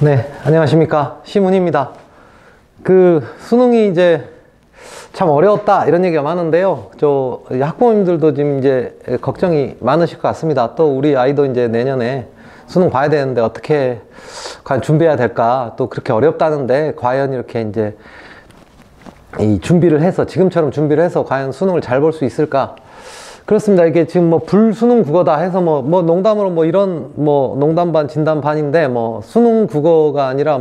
네, 안녕하십니까. 시문입니다. 수능이 이제 참 어려웠다 이런 얘기가 많은데요. 학부모님들도 지금 이제 걱정이 많으실 것 같습니다. 또 우리 아이도 이제 내년에 수능 봐야 되는데 어떻게 과연 준비해야 될까? 또 그렇게 어렵다는데 과연 이렇게 이제 이 준비를 해서 지금처럼 준비를 해서 과연 수능을 잘 볼 수 있을까? 그렇습니다. 이게 지금 불수능 국어다 해서 농담으로 이런 농담 반 진담 반인데 수능 국어가 아니라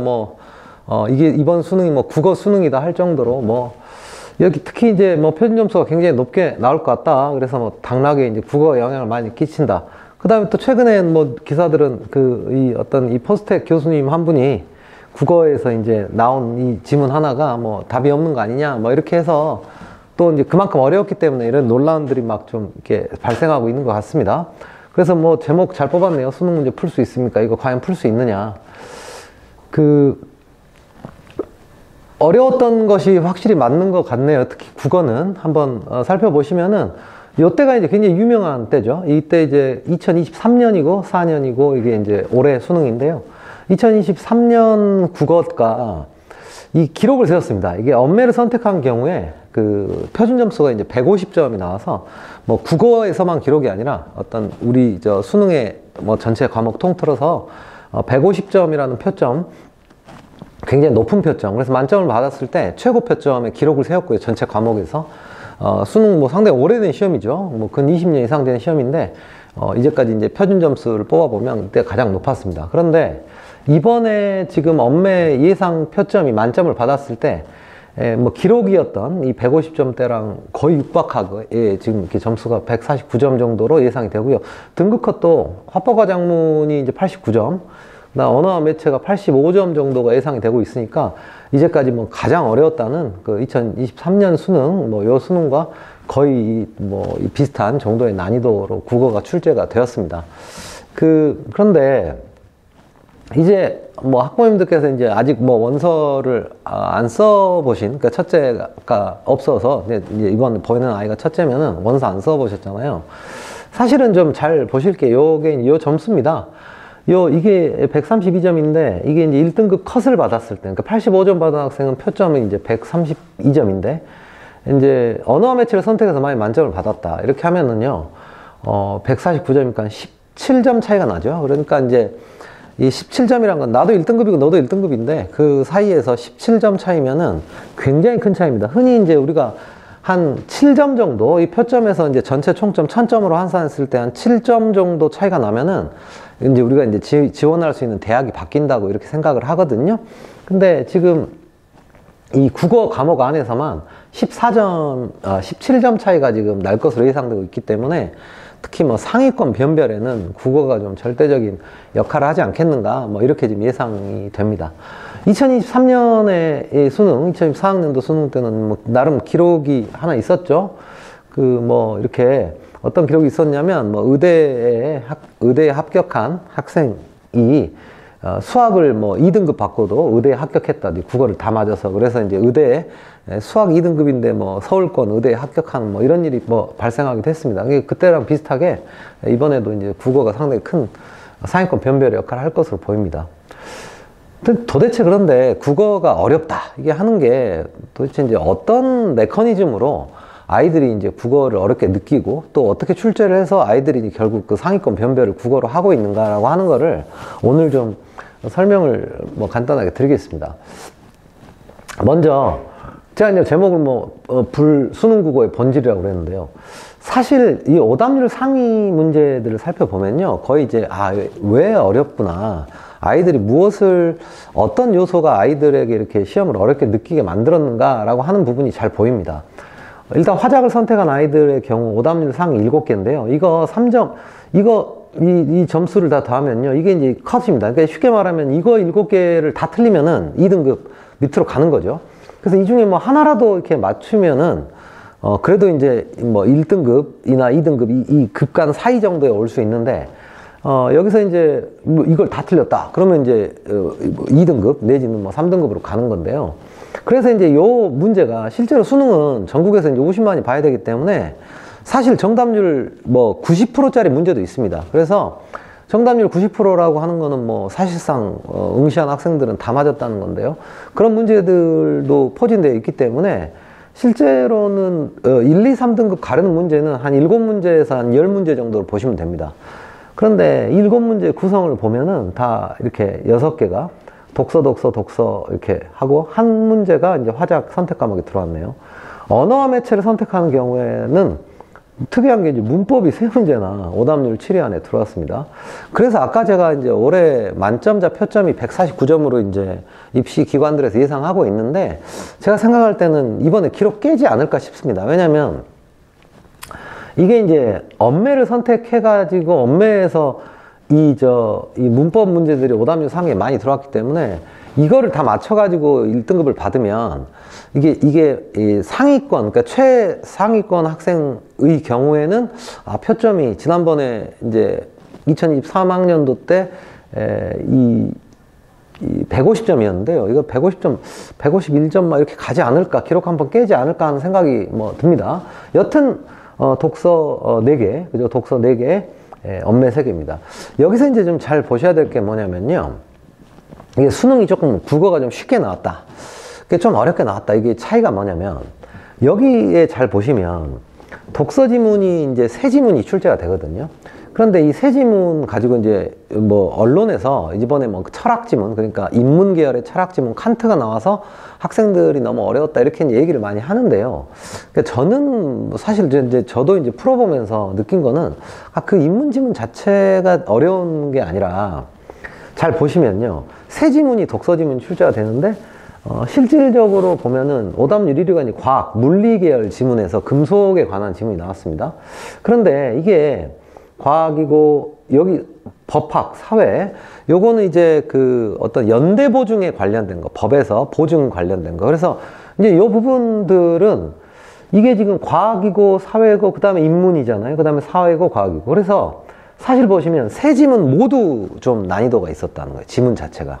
이게 이번 수능이 국어 수능이다 할 정도로 여기 특히 이제 표준 점수가 굉장히 높게 나올 것 같다. 그래서 당락에 이제 국어에 영향을 많이 끼친다. 그 다음에 또 최근에 기사들은 이 포스텍 교수님 한 분이 국어에서 이제 나온 이 지문 하나가 답이 없는 거 아니냐 이렇게 해서 또 이제 그만큼 어려웠기 때문에 이런 논란들이 좀 이렇게 발생하고 있는 것 같습니다. 그래서 제목 잘 뽑았네요. 수능 문제 풀 수 있습니까? 이거 과연 풀 수 있느냐. 어려웠던 것이 확실히 맞는 것 같네요. 특히 국어는 한번 살펴보시면은 이때가 이제 굉장히 유명한 때죠. 이때 이제 2023년이고 4년이고 이게 이제 올해 수능인데요. 2023년 국어가 이 기록을 세웠습니다. 이게 엄매를 선택한 경우에 표준 점수가 이제 150점이 나와서 국어에서만 기록이 아니라 우리 수능의 전체 과목 통틀어서 150점이라는 표점, 굉장히 높은 표점. 그래서 만점을 받았을 때 최고 표점의 기록을 세웠고요. 전체 과목에서. 수능 상당히 오래된 시험이죠. 근 20년 이상 된 시험인데, 이제까지 이제 표준 점수를 뽑아보면 이때 가장 높았습니다. 그런데 이번에 지금 엄매 예상 표점이 만점을 받았을 때, 기록이었던 이 150점대랑 거의 육박하고, 지금 이렇게 점수가 149점 정도로 예상이 되고요. 등급컷도 화법과작문이 이제 89점, 언어와 매체가 85점 정도가 예상이 되고 있으니까, 이제까지 가장 어려웠다는 2023년 수능, 요 수능과 거의 비슷한 정도의 난이도로 국어가 출제가 되었습니다. 그런데, 이제 학부모님들께서 이제 아직 원서를 안 써보신, 그러니까 첫째가 없어서 이제 이번 보이는 아이가 첫째면은 원서 안 써보셨잖아요. 사실은 좀 잘 보실 게 요게 요 점수입니다. 이게 132점인데 이게 이제 1등급 컷을 받았을 때, 그러니까 85점 받은 학생은 표점이 이제 132점인데 이제 언어와 매체를 선택해서 만약 만점을 받았다 이렇게 하면은요 149점이니까 17점 차이가 나죠. 그러니까 이제 이 17점이란 건 나도 1등급이고 너도 1등급인데 그 사이에서 17점 차이면은 굉장히 큰 차이입니다. 흔히 이제 우리가 한 7점 정도, 이 표점에서 이제 전체 총점 1000점으로 환산했을 때 한 7점 정도 차이가 나면은 이제 우리가 이제 지원할 수 있는 대학이 바뀐다고 이렇게 생각을 하거든요. 근데 지금 이 국어 과목 안에서만 17점 차이가 지금 날 것으로 예상되고 있기 때문에 특히 상위권 변별에는 국어가 좀 절대적인 역할을 하지 않겠는가, 이렇게 지금 예상이 됩니다. 2023년의 수능, 2024학년도 수능 때는 나름 기록이 하나 있었죠. 이렇게 어떤 기록이 있었냐면, 의대에 합격한 학생이 수학을 2등급 받고도 의대에 합격했다. 국어를 다 맞아서. 그래서 이제 의대에 수학 2등급인데 서울권 의대에 합격하는 이런 일이 발생하기도 했습니다. 그때랑 비슷하게 이번에도 이제 국어가 상당히 큰 상위권 변별의 역할을 할 것으로 보입니다. 도대체 그런데 국어가 어렵다. 이게 하는 게 도대체 이제 어떤 메커니즘으로 아이들이 이제 국어를 어렵게 느끼고 또 어떻게 출제를 해서 아이들이 결국 상위권 변별을 국어로 하고 있는가라고 하는 거를 오늘 좀 설명을 간단하게 드리겠습니다. 먼저 제가 이제 제목을 불수능 국어의 본질이라고 그랬는데요. 사실 이 오답률 상위 문제들을 살펴보면요. 거의 이제 왜 어렵구나. 아이들이 어떤 요소가 아이들에게 이렇게 시험을 어렵게 느끼게 만들었는가라고 하는 부분이 잘 보입니다. 일단 화작을 선택한 아이들의 경우 오답률 상위 7개인데요. 이거 3점, 이 점수를 다 더하면요. 이게 이제 컷입니다. 그러니까 쉽게 말하면 이거 7개를 다 틀리면은 2등급 밑으로 가는 거죠. 그래서 이 중에 하나라도 이렇게 맞추면은, 그래도 이제 1등급이나 2등급, 이 급간 사이 정도에 올 수 있는데, 여기서 이제 이걸 다 틀렸다. 그러면 이제 2등급 내지는 3등급으로 가는 건데요. 그래서 이제 요 문제가 실제로 수능은 전국에서 이제 50만이 봐야 되기 때문에 사실 정답률 90%짜리 문제도 있습니다. 그래서 정답률 90%라고 하는 거는 뭐 사실상 응시한 학생들은 다 맞았다는 건데요. 그런 문제들도 포진되어 있기 때문에 실제로는 1, 2, 3등급 가르는 문제는 한 7문제에서 한 10문제 정도로 보시면 됩니다. 그런데 7문제 구성을 보면은 다 이렇게 6개가 독서 이렇게 하고 한 문제가 이제 화작 선택 과목에 들어왔네요. 언어와 매체를 선택하는 경우에는 특이한 게 이제 문법이 3문제나 오답률 7위 안에 들어왔습니다. 그래서 아까 제가 이제 올해 만점자 표점이 149점으로 이제 입시 기관들에서 예상하고 있는데 제가 생각할 때는 이번에 기록 깨지 않을까 싶습니다. 왜냐면 이게 이제 엄매를 선택해가지고 엄매에서 이 문법 문제들이 오답률 상위에 많이 들어왔기 때문에 이거를 다 맞춰가지고 1등급을 받으면 이게 이 상위권, 그러니까 최상위권 학생의 경우에는 표점이 지난번에 이제 2023학년도 때 150점이었는데요. 이거 150점, 151점 막 이렇게 가지 않을까, 기록 한번 깨지 않을까 하는 생각이 뭐 듭니다. 여튼 독서 4개, 그죠? 독서 4개, 엄매 3개입니다. 여기서 이제 좀 잘 보셔야 될 게 뭐냐면요. 이게 수능이 조금 국어가 좀 쉽게 나왔다. 그게 좀 어렵게 나왔다. 이게 차이가 뭐냐면 여기에 잘 보시면 독서 지문이 이제 세 지문이 출제가 되거든요. 그런데 이 세 지문 가지고 이제 뭐 언론에서 이번에 뭐 철학 지문, 그러니까 인문 계열의 철학 지문 칸트가 나와서 학생들이 너무 어려웠다 이렇게 얘기를 많이 하는데요. 그러니까 저는 사실 이제 저도 이제 풀어보면서 느낀 거는 그 인문 지문 자체가 어려운 게 아니라 잘 보시면요. 세 지문이 독서 지문 출제가 되는데 실질적으로 보면은 오답률 1위가 이제 과학, 물리 계열 지문에서 금속에 관한 지문이 나왔습니다. 그런데 이게 과학이고 여기 법학, 사회 요거는 이제 그 어떤 연대 보증에 관련된 거, 법에서 보증 관련된 거. 그래서 이제 요 부분들은 이게 지금 과학이고 사회고 그다음에 인문이잖아요. 그다음에 사회고 과학이고. 그래서 사실 보시면 세 지문 모두 좀 난이도가 있었다는 거예요. 지문 자체가.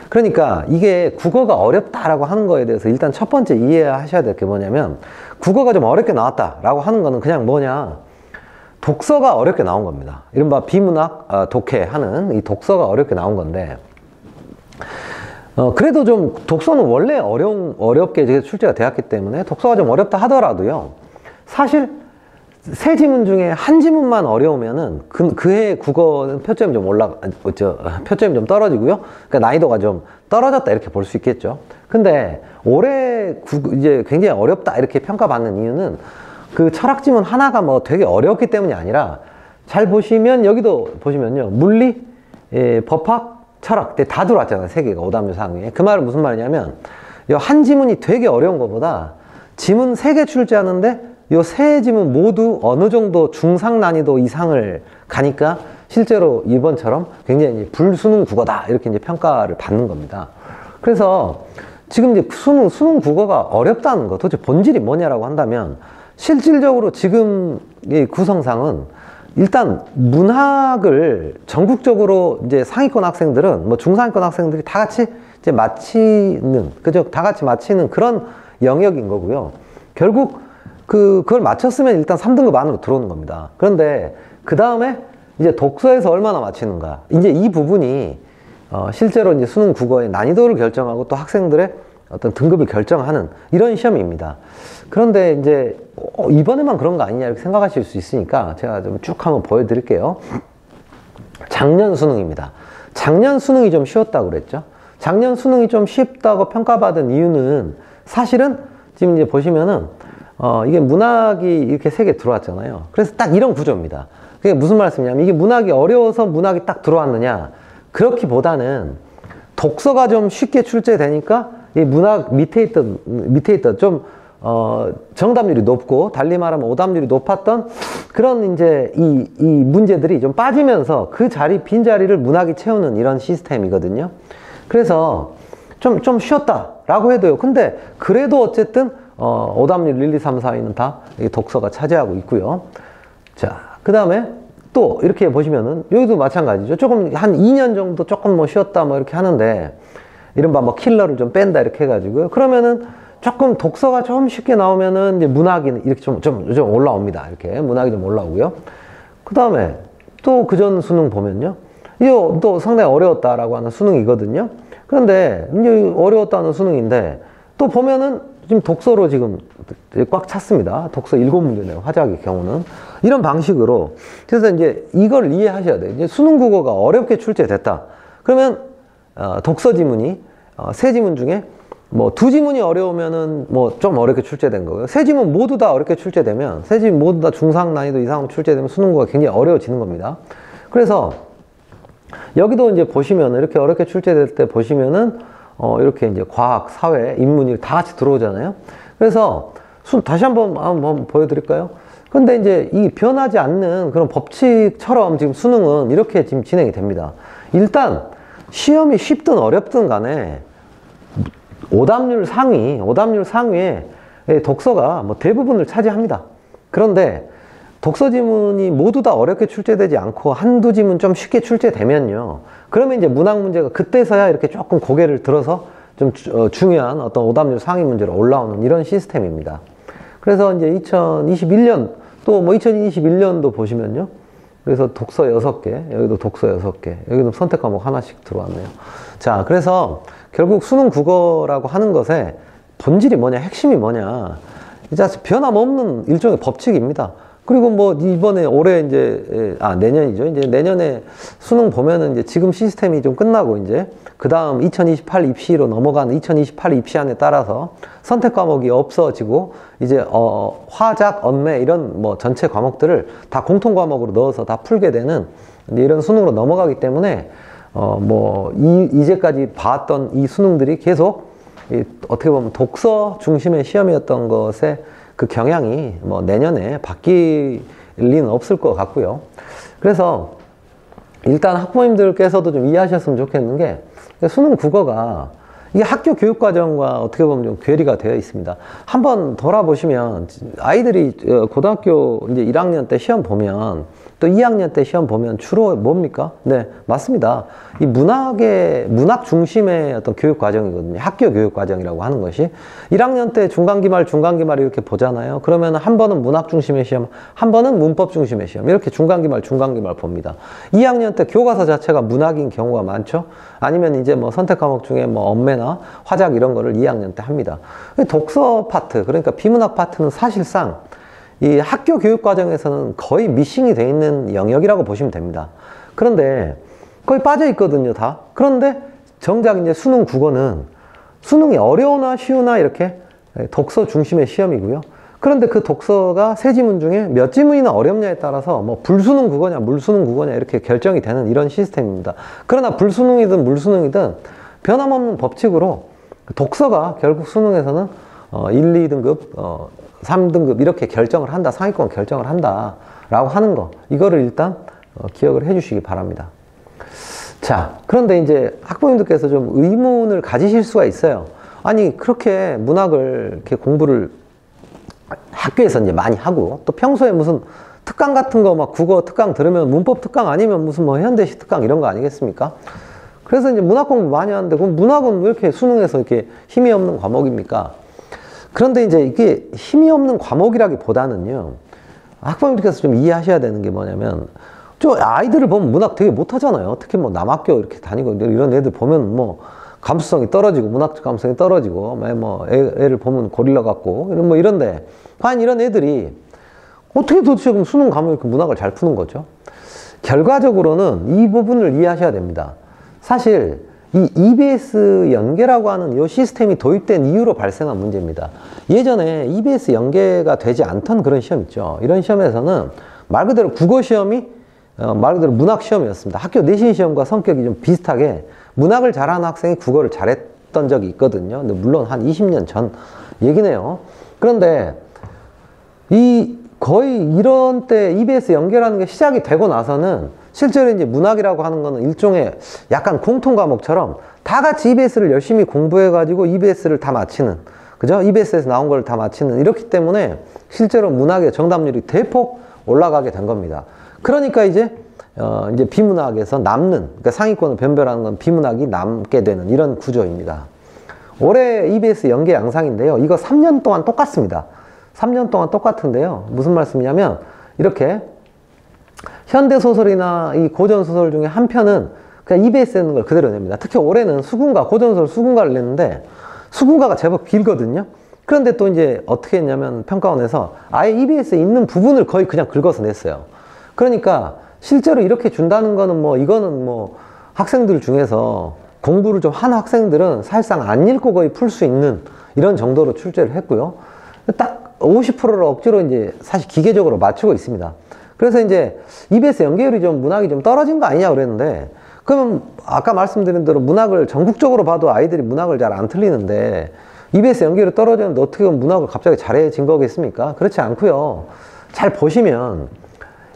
그러니까 이게 국어가 어렵다라고 하는 거에 대해서 일단 첫 번째 이해하셔야 될 게 뭐냐면 국어가 좀 어렵게 나왔다라고 하는 거는 그냥 뭐냐, 독서가 어렵게 나온 겁니다. 이른바 비문학 독해하는 이 독서가 어렵게 나온 건데 그래도 좀 독서는 원래 어렵게 출제가 되었기 때문에 독서가 좀 어렵다 하더라도요, 사실 세 지문 중에 한 지문만 어려우면은 그해 국어는 표점이 좀 떨어지고요. 그러니까 난이도가 좀 떨어졌다 이렇게 볼 수 있겠죠. 근데 올해 이제 굉장히 어렵다 이렇게 평가받는 이유는 그 철학 지문 하나가 뭐 되게 어려웠기 때문이 아니라 잘 보시면 여기도 보시면요. 물리, 법학, 철학 다 들어왔잖아요. 세 개가 오답률 상위에. 그 말은 무슨 말이냐면 한 지문이 되게 어려운 것보다 지문 3개 출제하는데 요 세 지문 모두 어느 정도 중상 난이도 이상을 가니까 실제로 이번처럼 굉장히 이제 불수능 국어다 이렇게 이제 평가를 받는 겁니다. 그래서 지금 이제 수능 국어가 어렵다는 거 도대체 본질이 뭐냐라고 한다면 실질적으로 지금 이 구성상은 일단 문학을 전국적으로 이제 상위권 학생들은 뭐 중상위권 학생들이 다 같이 이제 마치는, 그죠? 다 같이 마치는 그런 영역인 거고요. 결국 그걸 맞췄으면 일단 3등급 안으로 들어오는 겁니다. 그런데 그 다음에 이제 독서에서 얼마나 맞히는가, 이제 이 부분이 실제로 이제 수능 국어의 난이도를 결정하고 또 학생들의 어떤 등급을 결정하는 이런 시험입니다. 그런데 이제 이번에만 그런 거 아니냐 이렇게 생각하실 수 있으니까 제가 좀 쭉 한번 보여드릴게요. 작년 수능입니다. 작년 수능이 좀 쉬웠다고 그랬죠. 작년 수능이 좀 쉽다고 평가받은 이유는 사실은 지금 이제 보시면은 이게 문학이 이렇게 3개 들어왔잖아요. 그래서 딱 이런 구조입니다. 그게 무슨 말씀이냐면 이게 문학이 어려워서 문학이 딱 들어왔느냐, 그렇기보다는 독서가 좀 쉽게 출제되니까 이 문학 밑에 있던 좀 정답률이 높고 달리 말하면 오답률이 높았던 그런 이제 이 문제들이 좀 빠지면서 그 빈 자리를 문학이 채우는 이런 시스템이거든요. 그래서 좀 쉬웠다라고 해도요. 근데 그래도 어쨌든 오답률 1, 2, 3, 4위는 다 독서가 차지하고 있고요. 자, 그 다음에 또 이렇게 보시면은 여기도 마찬가지죠. 조금 한 2년 정도 조금 뭐 쉬었다 뭐 이렇게 하는데 이른바 뭐 킬러를 좀 뺀다 이렇게 해가지고요. 그러면은 조금 독서가 좀 쉽게 나오면은 이제 문학이 이렇게 좀 올라옵니다. 이렇게 문학이 좀 올라오고요. 그 다음에 또 그전 수능 보면요. 이게 또 상당히 어려웠다라고 하는 수능이거든요. 그런데 이제 어려웠다는 수능인데 또 보면은 지금 독서로 지금 꽉 찼습니다. 독서 7문제네요. 화작의 경우는. 이런 방식으로. 그래서 이제 이걸 이해하셔야 돼요. 이제 수능 국어가 어렵게 출제됐다. 그러면, 독서 지문이, 세 지문 중에 뭐 두 지문이 어려우면은 뭐 좀 어렵게 출제된 거고요. 세 지문 모두 다 어렵게 출제되면, 세 지문 모두 다 중상 난이도 이상으로 출제되면 수능 국어가 굉장히 어려워지는 겁니다. 그래서 여기도 이제 보시면은 이렇게 어렵게 출제될 때 보시면은 이렇게 이제 과학, 사회, 인문이 다 같이 들어오잖아요. 그래서 다시 한번 보여드릴까요? 근데 이제 이 변하지 않는 그런 법칙처럼 지금 수능은 이렇게 지금 진행이 됩니다. 일단 시험이 쉽든 어렵든 간에 오답률 상위에 독서가 뭐 대부분을 차지합니다. 그런데 독서 지문이 모두 다 어렵게 출제되지 않고 한두 지문 좀 쉽게 출제되면요. 그러면 이제 문학 문제가 그때서야 이렇게 조금 고개를 들어서 좀 중요한 어떤 오답률 상위 문제로 올라오는 이런 시스템입니다. 그래서 이제 2021년 또 뭐 2021년도 보시면요. 그래서 독서 6개, 여기도 독서 6개, 여기도 선택 과목 하나씩 들어왔네요. 자, 그래서 결국 수능 국어라고 하는 것의 본질이 뭐냐, 핵심이 뭐냐. 이제 변함없는 일종의 법칙입니다. 그리고 뭐 이번에 올해 이제 내년이죠. 이제 내년에 수능 보면은 이제 지금 시스템이 좀 끝나고 이제 그 다음 2028 입시로 넘어가는 2028 입시안에 따라서 선택 과목이 없어지고 이제 화작, 언매 이런 뭐 전체 과목들을 다 공통 과목으로 넣어서 다 풀게 되는 이런 수능으로 넘어가기 때문에 이제까지 봤던 이 수능들이 계속 어떻게 보면 독서 중심의 시험이었던 것에 그 경향이 뭐 내년에 바뀔 리는 없을 것 같고요. 그래서 일단 학부모님들께서도 좀 이해하셨으면 좋겠는 게 수능 국어가 이게 학교 교육 과정과 어떻게 보면 좀 괴리가 되어 있습니다. 한번 돌아보시면 아이들이 고등학교 이제 1학년 때 시험 보면 또 2학년 때 시험 보면 주로 뭡니까? 네, 맞습니다. 이 문학 중심의 어떤 교육 과정이거든요. 학교 교육 과정이라고 하는 것이. 1학년 때 중간기말 이렇게 보잖아요. 그러면 한 번은 문학 중심의 시험, 한 번은 문법 중심의 시험. 이렇게 중간기말 봅니다. 2학년 때 교과서 자체가 문학인 경우가 많죠. 아니면 이제 뭐 선택 과목 중에 뭐 언매나 화작 이런 거를 2학년 때 합니다. 독서 파트, 그러니까 비문학 파트는 사실상 이 학교 교육 과정에서는 거의 미싱이 되어 있는 영역이라고 보시면 됩니다. 그런데 거의 빠져 있거든요, 다. 그런데 정작 이제 수능 국어는 수능이 어려우나 쉬우나 이렇게 독서 중심의 시험이고요. 그런데 그 독서가 세 지문 중에 몇 지문이나 어렵냐에 따라서 뭐 불수능 국어냐, 물수능 국어냐 이렇게 결정이 되는 이런 시스템입니다. 그러나 불수능이든 물수능이든 변함없는 법칙으로 독서가 결국 수능에서는 1, 2등급, 3등급 이렇게 결정을 한다, 상위권 결정을 한다 라고 하는 거, 이거를 일단 기억을 해 주시기 바랍니다. 자, 그런데 이제 학부모님들께서 좀 의문을 가지실 수가 있어요. 아니 그렇게 문학을 이렇게 공부를 학교에서 이제 많이 하고 또 평소에 무슨 특강 같은 거 막 국어 특강 들으면 문법 특강 아니면 무슨 뭐 현대시 특강 이런 거 아니겠습니까? 그래서 이제 문학 공부 많이 하는데 그럼 문학은 왜 이렇게 수능에서 이렇게 힘이 없는 과목입니까? 그런데 이제 이게 힘이 없는 과목이라기보다는요, 학부모님께서 좀 이해하셔야 되는 게 뭐냐면, 아이들을 보면 문학 되게 못하잖아요. 특히 뭐 남학교 이렇게 다니고 이런 애들 보면 뭐 감수성이 떨어지고 문학적 감수성이 떨어지고 뭐 애를 보면 고릴라 같고 이런데 과연 이런 애들이 어떻게 도대체 그럼 수능 가면 이렇게 문학을 잘 푸는 거죠? 결과적으로는 이 부분을 이해하셔야 됩니다. 사실 이 EBS 연계라고 하는 이 시스템이 도입된 이후로 발생한 문제입니다. 예전에 EBS 연계가 되지 않던 그런 시험 있죠. 이런 시험에서는 말 그대로 국어 시험이 말 그대로 문학 시험이었습니다. 학교 내신 시험과 성격이 좀 비슷하게 문학을 잘하는 학생이 국어를 잘했던 적이 있거든요. 근데 물론 한 20년 전 얘기네요. 그런데 거의 이런 때 EBS 연계라는 게 시작이 되고 나서는 실제로 이제 문학이라고 하는 거는 일종의 약간 공통 과목처럼 다 같이 EBS를 열심히 공부해가지고 EBS를 다 맞히는, 그죠? EBS에서 나온 걸 다 맞히는, 이렇기 때문에 실제로 문학의 정답률이 대폭 올라가게 된 겁니다. 그러니까 이제 비문학에서 남는, 그러니까 상위권을 변별하는 건 비문학이 남게 되는 이런 구조입니다. 올해 EBS 연계 양상인데요. 이거 3년 동안 똑같습니다. 3년 동안 똑같은데요. 무슨 말씀이냐면 이렇게 현대소설이나 이 고전소설 중에 한 편은 그냥 EBS에 있는 걸 그대로 냅니다. 특히 올해는 수군가, 고전소설 수군가를 냈는데 수군가가 제법 길거든요. 그런데 또 이제 어떻게 했냐면 평가원에서 아예 EBS에 있는 부분을 거의 그냥 긁어서 냈어요. 그러니까 실제로 이렇게 준다는 거는 뭐 이거는 뭐 학생들 중에서 공부를 좀 한 학생들은 사실상 안 읽고 거의 풀 수 있는 이런 정도로 출제를 했고요. 딱 50%를 억지로 이제 사실 기계적으로 맞추고 있습니다. 그래서 이제 EBS 연계율이 좀 문학이 좀 떨어진 거 아니냐 그랬는데, 그러면 아까 말씀드린 대로 문학을 전국적으로 봐도 아이들이 문학을 잘 안 틀리는데 EBS 연계율이 떨어졌는데 어떻게 보면 문학을 갑자기 잘해진 거겠습니까? 그렇지 않고요. 잘 보시면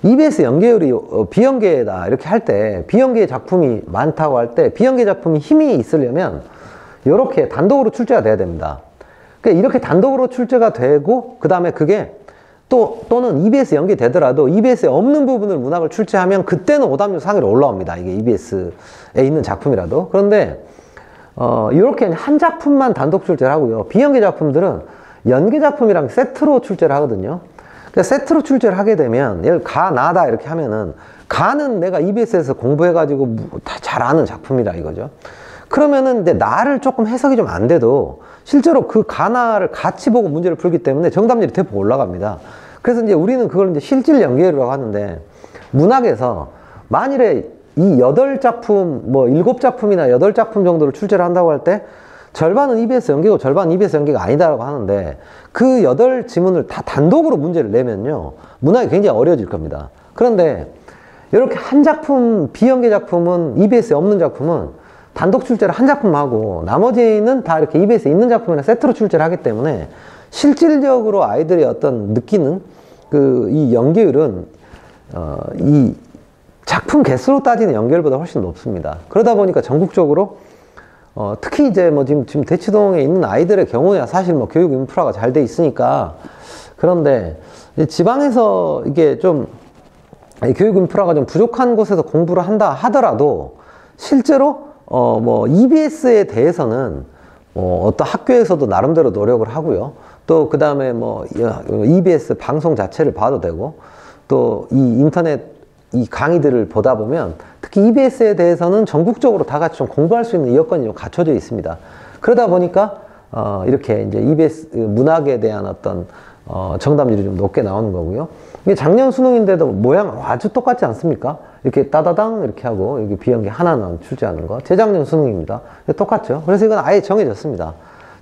EBS 연계율이 비연계다 이렇게 할 때, 비연계 작품이 많다고 할 때 비연계 작품이 힘이 있으려면 이렇게 단독으로 출제가 돼야 됩니다. 그러니까 이렇게 단독으로 출제가 되고 그 다음에 그게 또는 EBS 연계되더라도 EBS에 없는 부분을 문학을 출제하면 그때는 오답률 상위로 올라옵니다. 이게 EBS에 있는 작품이라도. 그런데 이렇게 한 작품만 단독 출제를 하고요. 비연계 작품들은 연계 작품이랑 세트로 출제를 하거든요. 그러니까 세트로 출제를 하게 되면 예를 가, 나다 이렇게 하면은 가는 내가 EBS에서 공부해가지고 다 잘 아는 작품이라 이거죠. 그러면은 이제 나를 조금 해석이 좀 안 돼도 실제로 그 가나를 같이 보고 문제를 풀기 때문에 정답률이 대폭 올라갑니다. 그래서 이제 우리는 그걸 이제 실질 연계율이라고 하는데, 문학에서 만일에 이 8작품, 뭐 7작품이나 8작품 정도를 출제를 한다고 할 때 절반은 EBS 연계고 절반은 EBS 연계가 아니다라고 하는데, 그 8지문을 다 단독으로 문제를 내면요 문학이 굉장히 어려워질 겁니다. 그런데 이렇게 한 작품, 비연계 작품은 EBS에 없는 작품은 단독 출제를 한 작품 하고 나머지는 다 이렇게 EBS에 있는 작품이나 세트로 출제를 하기 때문에 실질적으로 아이들이 어떤 느끼는 이 연계율은 이 작품 개수로 따지는 연계율보다 훨씬 높습니다. 그러다 보니까 전국적으로 특히 이제 뭐 지금 대치동에 있는 아이들의 경우야 사실 뭐 교육 인프라가 잘 돼 있으니까, 그런데 지방에서 이게 좀 교육 인프라가 좀 부족한 곳에서 공부를 한다 하더라도 실제로 뭐 EBS에 대해서는 어떤 학교에서도 나름대로 노력을 하고요. 또 그 다음에 뭐 EBS 방송 자체를 봐도 되고, 또 이 인터넷 이 강의들을 보다 보면 특히 EBS에 대해서는 전국적으로 다 같이 좀 공부할 수 있는 여건이 좀 갖춰져 있습니다. 그러다 보니까 이렇게 이제 EBS 문학에 대한 어떤 정답률이 좀 높게 나오는 거고요. 이게 작년 수능인데도 모양 아주 똑같지 않습니까? 이렇게 따다당 이렇게 하고 여기 비연계 하나는 출제하는 거 재작년 수능입니다. 똑같죠. 그래서 이건 아예 정해졌습니다.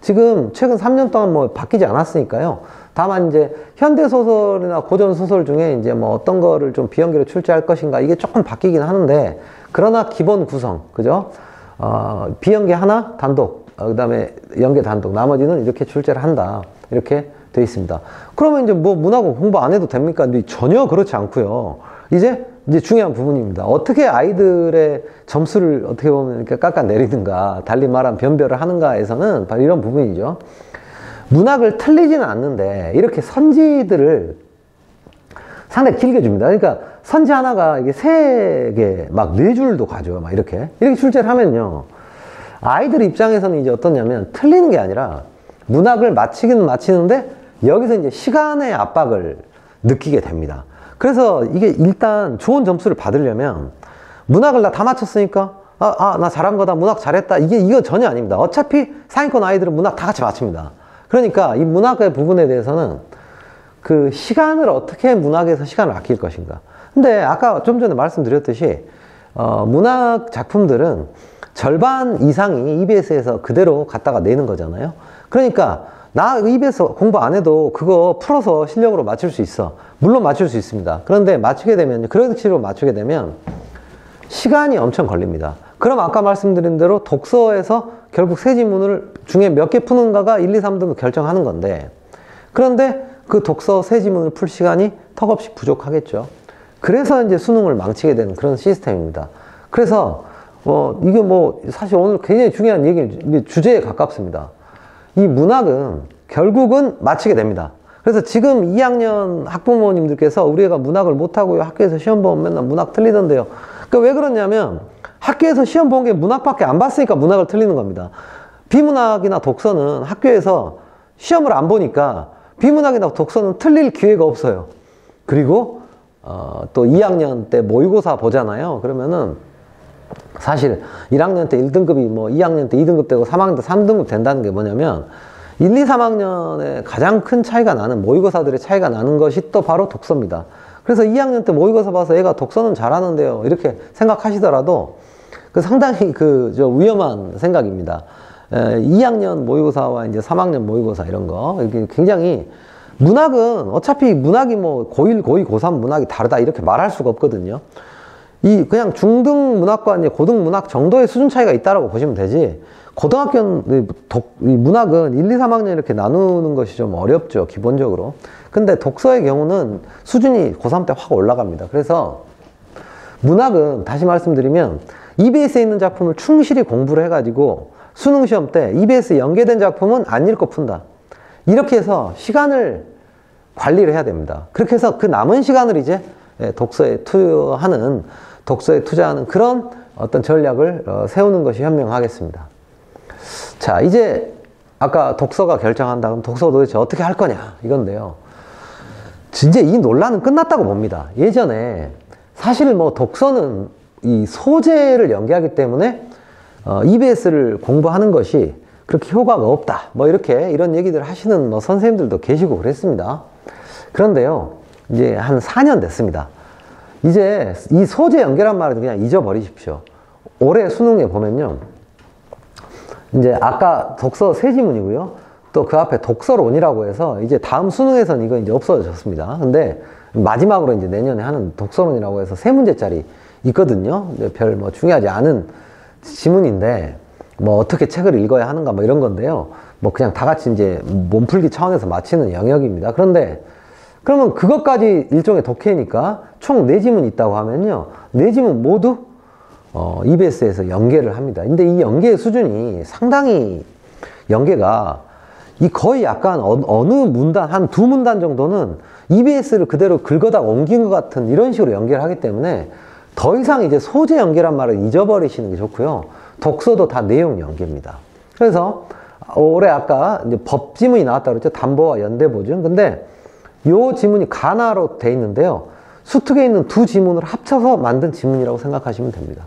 지금 최근 3년 동안 뭐 바뀌지 않았으니까요. 다만 이제 현대소설이나 고전소설 중에 이제 뭐 어떤 거를 좀 비연계로 출제할 것인가 이게 조금 바뀌긴 하는데, 그러나 기본 구성, 그죠? 비연계 하나 단독, 그 다음에 연계 단독, 나머지는 이렇게 출제를 한다. 이렇게 돼 있습니다. 그러면 이제 뭐 문학은 공부 안 해도 됩니까? 근데 전혀 그렇지 않고요. 이제 중요한 부분입니다. 어떻게 아이들의 점수를 어떻게 보면 이렇게 깎아내리는가, 달리 말하면 변별을 하는가에서는 바로 이런 부분이죠. 문학을 틀리지는 않는데 이렇게 선지들을 상당히 길게 줍니다. 그러니까 선지 하나가 이게 3개, 막 4줄도 가죠. 막 이렇게 출제를 하면요. 아이들 입장에서는 이제 어떠냐면 틀리는 게 아니라 문학을 마치기는 마치는데 여기서 이제 시간의 압박을 느끼게 됩니다. 그래서 이게 일단 좋은 점수를 받으려면 문학을 나 다 맞췄으니까 나 잘한 거다, 문학 잘했다, 이거 전혀 아닙니다. 어차피 상위권 아이들은 문학 다 같이 맞춥니다. 그러니까 이 문학의 부분에 대해서는 그 시간을 어떻게 문학에서 시간을 아낄 것인가. 근데 아까 좀 전에 말씀드렸듯이 문학 작품들은 절반 이상이 EBS에서 그대로 갖다가 내는 거잖아요. 그러니까 나 EBS 공부 안 해도 그거 풀어서 실력으로 맞출 수 있어. 물론 맞출 수 있습니다. 그런데 맞추게 되면, 그런 식으로 맞추게 되면 시간이 엄청 걸립니다. 그럼 아까 말씀드린 대로 독서에서 결국 세 지문을 중에 몇 개 푸는가가 1, 2, 3등 결정하는 건데, 그런데 그 독서 세 지문을 풀 시간이 턱없이 부족하겠죠. 그래서 이제 수능을 망치게 되는 그런 시스템입니다. 그래서 이게 뭐 사실 오늘 굉장히 중요한 얘기, 주제에 가깝습니다. 이 문학은 결국은 맞히게 됩니다. 그래서 지금 2학년 학부모님들께서 우리 애가 문학을 못하고요, 학교에서 시험 보면 맨날 문학 틀리던데요. 그러니까 왜 그러냐면 학교에서 시험 본 게 문학밖에 안 봤으니까 문학을 틀리는 겁니다. 비문학이나 독서는 학교에서 시험을 안 보니까 비문학이나 독서는 틀릴 기회가 없어요. 그리고 또 2학년 때 모의고사 보잖아요. 그러면은 사실 1학년 때 1등급이 뭐 2학년 때 2등급 되고 3학년 때 3등급 된다는 게 뭐냐면 1, 2, 3학년에 가장 큰 차이가 나는 모의고사들의 차이가 나는 것이 또 바로 독서입니다. 그래서 2학년 때 모의고사 봐서 애가 독서는 잘하는데요, 이렇게 생각하시더라도 그 상당히 위험한 생각입니다. 2학년 모의고사와 이제 3학년 모의고사 이런 거, 이게 굉장히 문학은 어차피 문학이 뭐 고1, 고2, 고3 문학이 다르다 이렇게 말할 수가 없거든요. 이 그냥 중등 문학과 이제 고등 문학 정도의 수준 차이가 있다라고 보시면 되지, 고등학교 이 문학은 1, 2, 3학년 이렇게 나누는 것이 좀 어렵죠, 기본적으로. 근데 독서의 경우는 수준이 고3 때 확 올라갑니다. 그래서 문학은 다시 말씀드리면 EBS에 있는 작품을 충실히 공부를 해가지고 수능 시험 때 EBS 연계된 작품은 안 읽고 푼다. 이렇게 해서 시간을 관리를 해야 됩니다. 그렇게 해서 그 남은 시간을 이제 독서에 투자하는 그런 어떤 전략을 세우는 것이 현명하겠습니다. 자, 이제 아까 독서가 결정한다. 그럼 독서 도대체 어떻게 할 거냐 이건데요. 진짜 이 논란은 끝났다고 봅니다. 예전에 사실 뭐 독서는 이 소재를 연계하기 때문에 EBS를 공부하는 것이 그렇게 효과가 없다, 뭐 이런 얘기들 하시는 뭐 선생님들도 계시고 그랬습니다. 그런데요, 이제 한 4년 됐습니다. 이제 이 소재 연계란 말은 그냥 잊어버리십시오. 올해 수능에 보면요, 이제 아까 독서 세 지문이고요, 또 그 앞에 독서론이라고 해서 이제 다음 수능에서는 이거 이제 없어졌습니다. 근데 마지막으로 이제 내년에 하는 독서론이라고 해서 세 문제짜리 있거든요. 별 뭐 중요하지 않은 지문인데 뭐 어떻게 책을 읽어야 하는가 뭐 이런 건데요. 뭐 그냥 다 같이 이제 몸풀기 차원에서 마치는 영역입니다. 그런데 그러면 그것까지 일종의 독해니까 총 4지문 있다고 하면요, 4지문 모두 EBS에서 연계를 합니다. 근데 이 연계의 수준이 상당히, 연계가 거의 약간 어느 문단, 한 2문단 정도는 EBS를 그대로 긁어다 옮긴 것 같은 이런 식으로 연계를 하기 때문에 더 이상 이제 소재 연계란 말을 잊어버리시는 게 좋고요. 독서도 다 내용 연계입니다. 그래서 올해 아까 이제 법 지문이 나왔다고 그랬죠. 담보와 연대보증. 근데 요 지문이 가나로 돼 있는데요, 수특에 있는 두 지문을 합쳐서 만든 지문이라고 생각하시면 됩니다.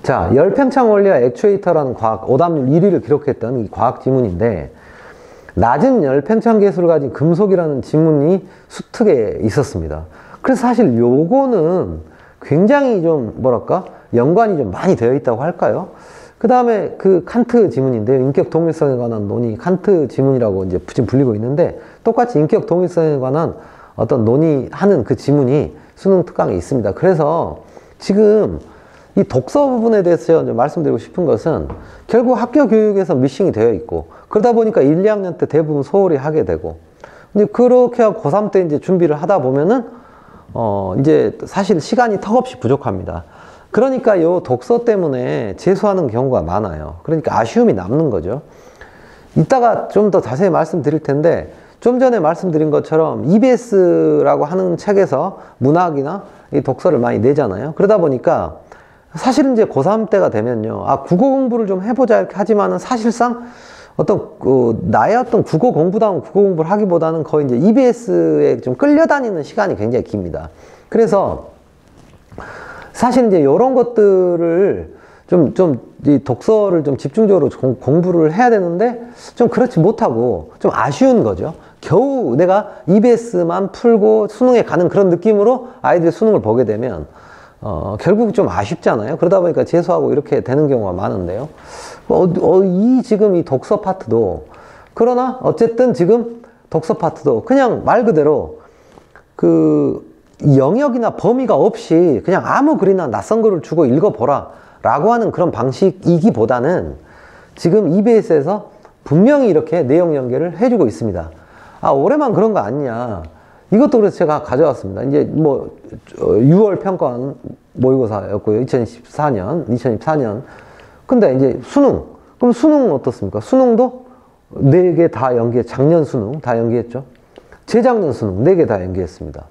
자, 열팽창 원리와 액추에이터라는 과학 오답률 1위를 기록했던 이 과학 지문인데, 낮은 열팽창 계수를 가진 금속이라는 지문이 수특에 있었습니다. 그래서 사실 요거는 굉장히 좀 뭐랄까 연관이 좀 많이 되어 있다고 할까요? 그 다음에 그 칸트 지문인데요, 인격 동일성에 관한 논의, 칸트 지문이라고 이제 지금 불리고 있는데, 똑같이 인격 동일성에 관한 어떤 논의하는 그 지문이 수능 특강에 있습니다. 그래서 지금 이 독서 부분에 대해서 말씀드리고 싶은 것은, 결국 학교 교육에서 미싱이 되어 있고, 그러다 보니까 1, 2학년 때 대부분 소홀히 하게 되고, 이제 그렇게 하고 고3 때 이제 준비를 하다 보면은 이제 사실 시간이 턱없이 부족합니다. 그러니까 요 독서 때문에 재수하는 경우가 많아요. 그러니까 아쉬움이 남는 거죠. 이따가 좀 더 자세히 말씀드릴 텐데, 좀 전에 말씀드린 것처럼 EBS라고 하는 책에서 문학이나 이 독서를 많이 내잖아요. 그러다 보니까 사실은 이제 고3 때가 되면요, 국어 공부를 좀 해보자 이렇게 하지만은 사실상 나의 어떤 국어 공부다운 국어 공부를 하기보다는 거의 이제 EBS에 좀 끌려다니는 시간이 굉장히 깁니다. 그래서 사실 이제 이런 것들을 이 독서를 좀 집중적으로 공부를 해야 되는데 좀 그렇지 못하고 좀 아쉬운 거죠. 겨우 내가 EBS만 풀고 수능에 가는 그런 느낌으로 아이들이 수능을 보게 되면 결국 좀 아쉽잖아요. 그러다 보니까 재수하고 이렇게 되는 경우가 많은데요. 지금 이 독서 파트도, 그러나 어쨌든 지금 독서 파트도 그냥 말 그대로 그 영역이나 범위가 없이 그냥 아무 글이나 낯선 글을 주고 읽어보라 라고 하는 그런 방식이기보다는 지금 EBS에서 분명히 이렇게 내용 연계를 해주고 있습니다. 올해만 그런 거 아니냐. 이것도 그래서 제가 가져왔습니다. 이제 뭐 6월 평가원 모의고사였고요. 2024년. 근데 이제 수능. 그럼 수능은 어떻습니까? 수능도 4개 다 작년 수능 다 연계했죠. 재작년 수능 4개 다 연계했습니다.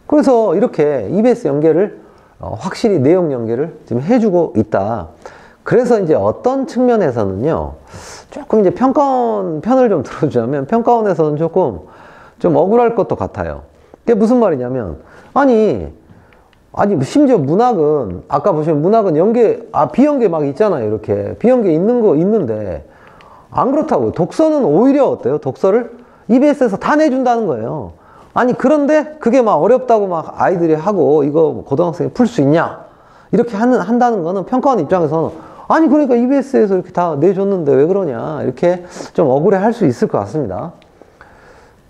그래서 이렇게 EBS 연계를 확실히 내용 연계를 지금 해주고 있다. 그래서 이제 어떤 측면에서는요, 조금 이제 평가원 편을 좀 들어주자면 평가원에서는 조금 좀 억울할 것도 같아요. 그게 무슨 말이냐면, 아니, 심지어 문학은, 아까 보시면 문학은 비연계 막 있잖아요. 이렇게. 비연계 있는 거 있는데, 안 그렇다고요. 독서는 오히려 어때요? 독서를 EBS에서 다 내준다는 거예요. 아니, 그런데 그게 막 어렵다고 막 아이들이 하고, 이거 고등학생이 풀 수 있냐? 이렇게 한다는 거는 평가원 입장에서는, 아니, 그러니까 EBS에서 이렇게 다 내줬는데 왜 그러냐? 이렇게 좀 억울해 할 수 있을 것 같습니다.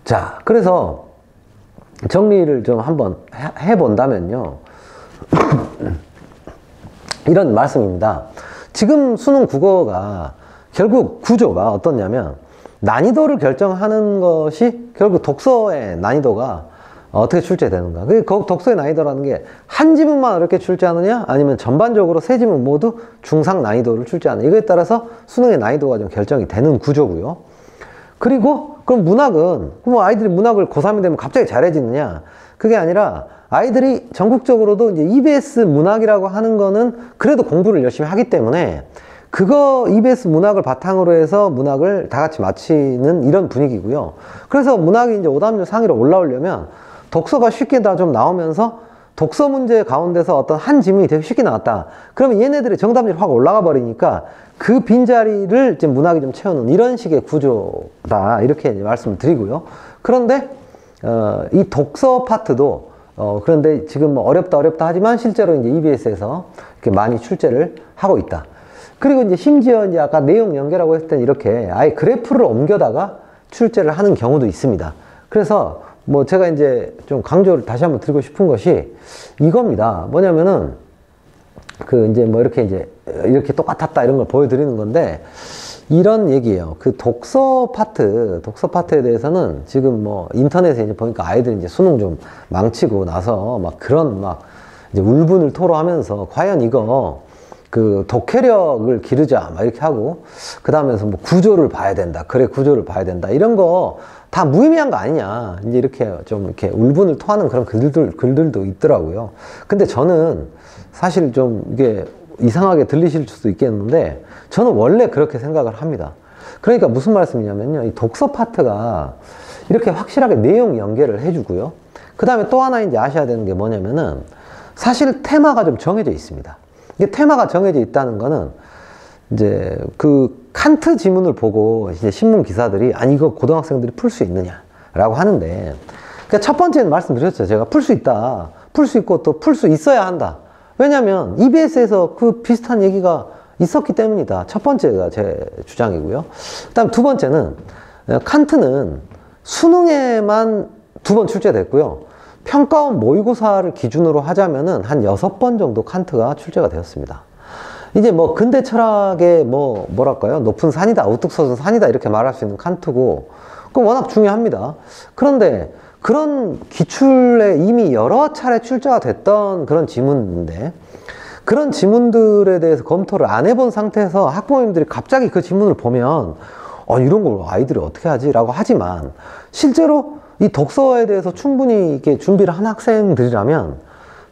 자, 그래서 정리를 좀 한번 해본다면요. 이런 말씀입니다. 지금 수능 국어가 결국 구조가 어떻냐면 난이도를 결정하는 것이 결국 독서의 난이도가 어떻게 출제되는가. 그 독서의 난이도라는 게 한 지문만 어렵게 출제하느냐 아니면 전반적으로 세 지문 모두 중상 난이도를 출제하느냐. 이거에 따라서 수능의 난이도가 좀 결정이 되는 구조고요. 그리고 그럼 문학은 뭐 아이들이 문학을 고3이 되면 갑자기 잘해지느냐. 그게 아니라 아이들이 전국적으로도 이제 EBS 문학이라고 하는 거는 그래도 공부를 열심히 하기 때문에 그거 EBS 문학을 바탕으로 해서 문학을 다 같이 마치는 이런 분위기고요. 그래서 문학이 이제 오답률 상위로 올라오려면 독서가 쉽게 다 좀 나오면서 독서 문제 가운데서 어떤 한 지문이 되게 쉽게 나왔다. 그러면 얘네들의 정답률이 확 올라가 버리니까 그 빈자리를 지금 문학이 좀 채우는 이런 식의 구조다. 이렇게 이제 말씀을 드리고요. 그런데 이 독서 파트도 그런데 지금 뭐 어렵다 하지만 실제로 이제 EBS에서 이렇게 많이 출제를 하고 있다. 그리고 이제 심지어 이제 아까 내용 연계라고 했을 때 이렇게 아예 그래프를 옮겨다가 출제를 하는 경우도 있습니다. 그래서 뭐 제가 이제 좀 강조를 다시 한번 드리고 싶은 것이 이겁니다. 뭐냐면은 그 이제 뭐 이렇게 똑같았다 이런 걸 보여드리는 건데 이런 얘기예요. 그 독서 파트에 대해서는 지금 뭐 인터넷에 이제 보니까 아이들이 이제 수능 좀 망치고 나서 막 그런 막 이제 울분을 토로하면서 과연 이거 그 독해력을 기르자 막 이렇게 하고 그 다음에서 뭐 구조를 봐야 된다. 그래 구조를 봐야 된다. 이런 거 다 무의미한 거 아니냐. 이제 이렇게 좀 이렇게 울분을 토하는 그런 글들도 있더라고요. 근데 저는 사실 좀 이게 이상하게 들리실 수도 있겠는데 저는 원래 그렇게 생각을 합니다. 그러니까 무슨 말씀이냐면요. 이 독서 파트가 이렇게 확실하게 내용 연계를 해주고요. 그 다음에 또 하나 이제 아셔야 되는 게 뭐냐면은 사실 테마가 좀 정해져 있습니다. 이게 테마가 정해져 있다는 거는 이제 그 칸트 지문을 보고 이제 신문 기사들이 아니 이거 고등학생들이 풀 수 있느냐라고 하는데 그러니까 첫 번째는 말씀드렸죠. 제가 풀 수 있다. 풀 수 있고 또 풀 수 있어야 한다. 왜냐면 EBS에서 그 비슷한 얘기가 있었기 때문이다. 첫 번째가 제 주장이고요. 그다음 두 번째는 칸트는 수능에만 2번 출제됐고요. 평가원 모의고사를 기준으로 하자면은 한 6번 정도 칸트가 출제가 되었습니다. 이제 뭐 근대 철학의 뭐랄까요? 높은 산이다, 우뚝 서서 산이다 이렇게 말할 수 있는 칸트고 그건 워낙 중요합니다. 그런데 그런 기출에 이미 여러 차례 출제가 됐던 그런 지문인데 그런 지문들에 대해서 검토를 안 해본 상태에서 학부모님들이 갑자기 그 지문을 보면 이런 걸 아이들이 어떻게 하지? 라고 하지만 실제로 이 독서에 대해서 충분히 이렇게 준비를 한 학생들이라면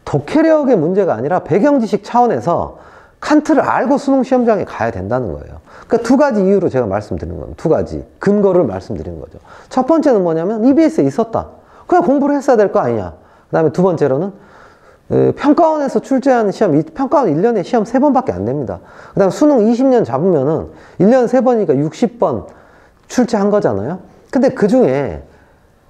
독해력의 문제가 아니라 배경 지식 차원에서 칸트를 알고 수능 시험장에 가야 된다는 거예요. 그러니까 2가지 이유로 제가 말씀드리는 겁니다. 2가지 근거를 말씀드리는 거죠. 첫 번째는 뭐냐면 EBS에 있었다. 그냥 공부를 했어야 될 거 아니냐. 그 다음에 두 번째로는 평가원에서 출제하는 시험, 평가원 1년에 시험 3번밖에 안 됩니다. 그 다음에 수능 20년 잡으면은 1년 3번이니까 60번 출제한 거잖아요. 근데 그 중에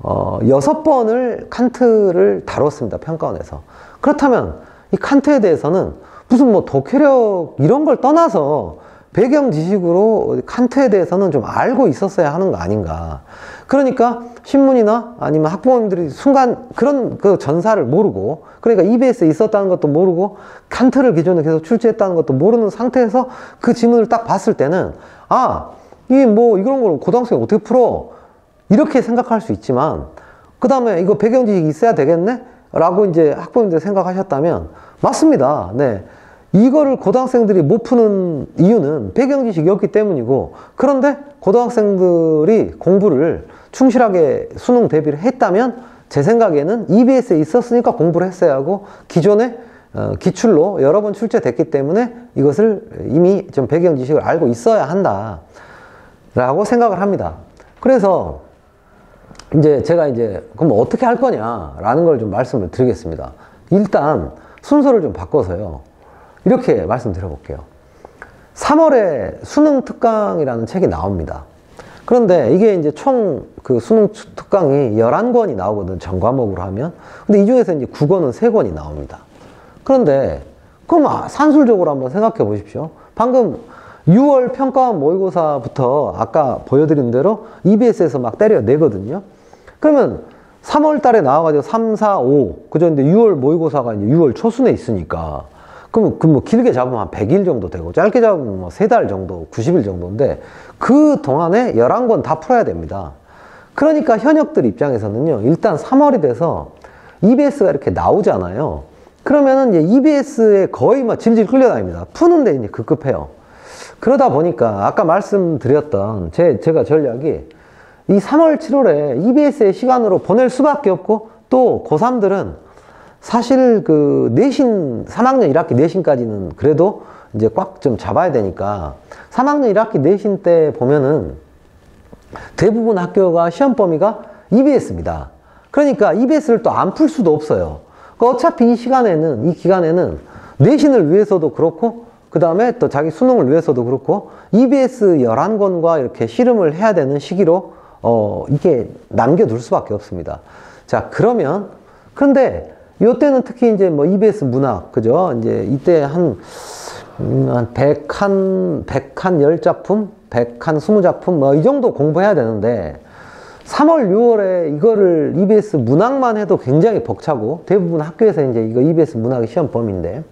6번을 칸트를 다뤘습니다. 평가원에서. 그렇다면 이 칸트에 대해서는 무슨 뭐 독해력 이런 걸 떠나서 배경 지식으로 칸트에 대해서는 좀 알고 있었어야 하는 거 아닌가. 그러니까 신문이나 아니면 학부모님들이 순간 그런 그 전사를 모르고 그러니까 EBS에 있었다는 것도 모르고 칸트를 기준으로 계속 출제했다는 것도 모르는 상태에서 그 지문을 딱 봤을 때는 이게 뭐 이런 걸 고등학생이 어떻게 풀어? 이렇게 생각할 수 있지만 그 다음에 이거 배경 지식이 있어야 되겠네? 라고 이제 학부모님들이 생각하셨다면 맞습니다. 네. 이거를 고등학생들이 못 푸는 이유는 배경 지식이 없기 때문이고 그런데 고등학생들이 공부를 충실하게 수능 대비를 했다면 제 생각에는 EBS에 있었으니까 공부를 했어야 하고 기존에 기출로 여러 번 출제됐기 때문에 이것을 이미 좀 배경 지식을 알고 있어야 한다 라고 생각을 합니다. 그래서 이제 제가 이제 그럼 어떻게 할 거냐라는 걸 좀 말씀을 드리겠습니다. 일단 순서를 좀 바꿔서요. 이렇게 말씀드려 볼게요. 3월에 수능 특강이라는 책이 나옵니다. 그런데 이게 이제 총 그 수능 특강이 11권이 나오거든, 전 과목으로 하면. 근데 이 중에서 이제 국어는 3권이 나옵니다. 그런데, 그럼 산술적으로 한번 생각해 보십시오. 방금 6월 평가원 모의고사부터 아까 보여드린 대로 EBS에서 막 때려내거든요. 그러면 3월 달에 나와가지고 3, 4, 5, 그죠? 근데 6월 모의고사가 이제 6월 초순에 있으니까. 그럼 뭐 길게 잡으면 한 100일 정도 되고, 짧게 잡으면 뭐 3달 정도, 90일 정도인데, 그 동안에 11권 다 풀어야 됩니다. 그러니까 현역들 입장에서는요, 일단 3월이 돼서 EBS가 이렇게 나오잖아요. 그러면은 이제 EBS에 거의 막 질질 끌려다닙니다. 푸는데 이제 급급해요. 그러다 보니까 아까 말씀드렸던 제가 전략이 이 3월, 7월에 EBS의 시간으로 보낼 수밖에 없고, 또 고3들은 사실 그 내신, 3학년 1학기 내신까지는 그래도 이제 꽉 좀 잡아야 되니까 3학년 1학기 내신 때 보면은 대부분 학교가 시험 범위가 EBS입니다. 그러니까 EBS를 또 안 풀 수도 없어요. 어차피 이 시간에는, 이 기간에는 내신을 위해서도 그렇고, 그 다음에 또 자기 수능을 위해서도 그렇고, EBS 11권과 이렇게 씨름을 해야 되는 시기로, 이게 남겨둘 수밖에 없습니다. 자, 그런데, 요때는 특히 이제 뭐 EBS 문학, 그죠? 이제 이때 한 100한 10작품? 100한 20작품? 뭐 이 정도 공부해야 되는데, 3월, 6월에 이거를 EBS 문학만 해도 굉장히 벅차고, 대부분 학교에서 이제 이거 EBS 문학의 시험 범위인데,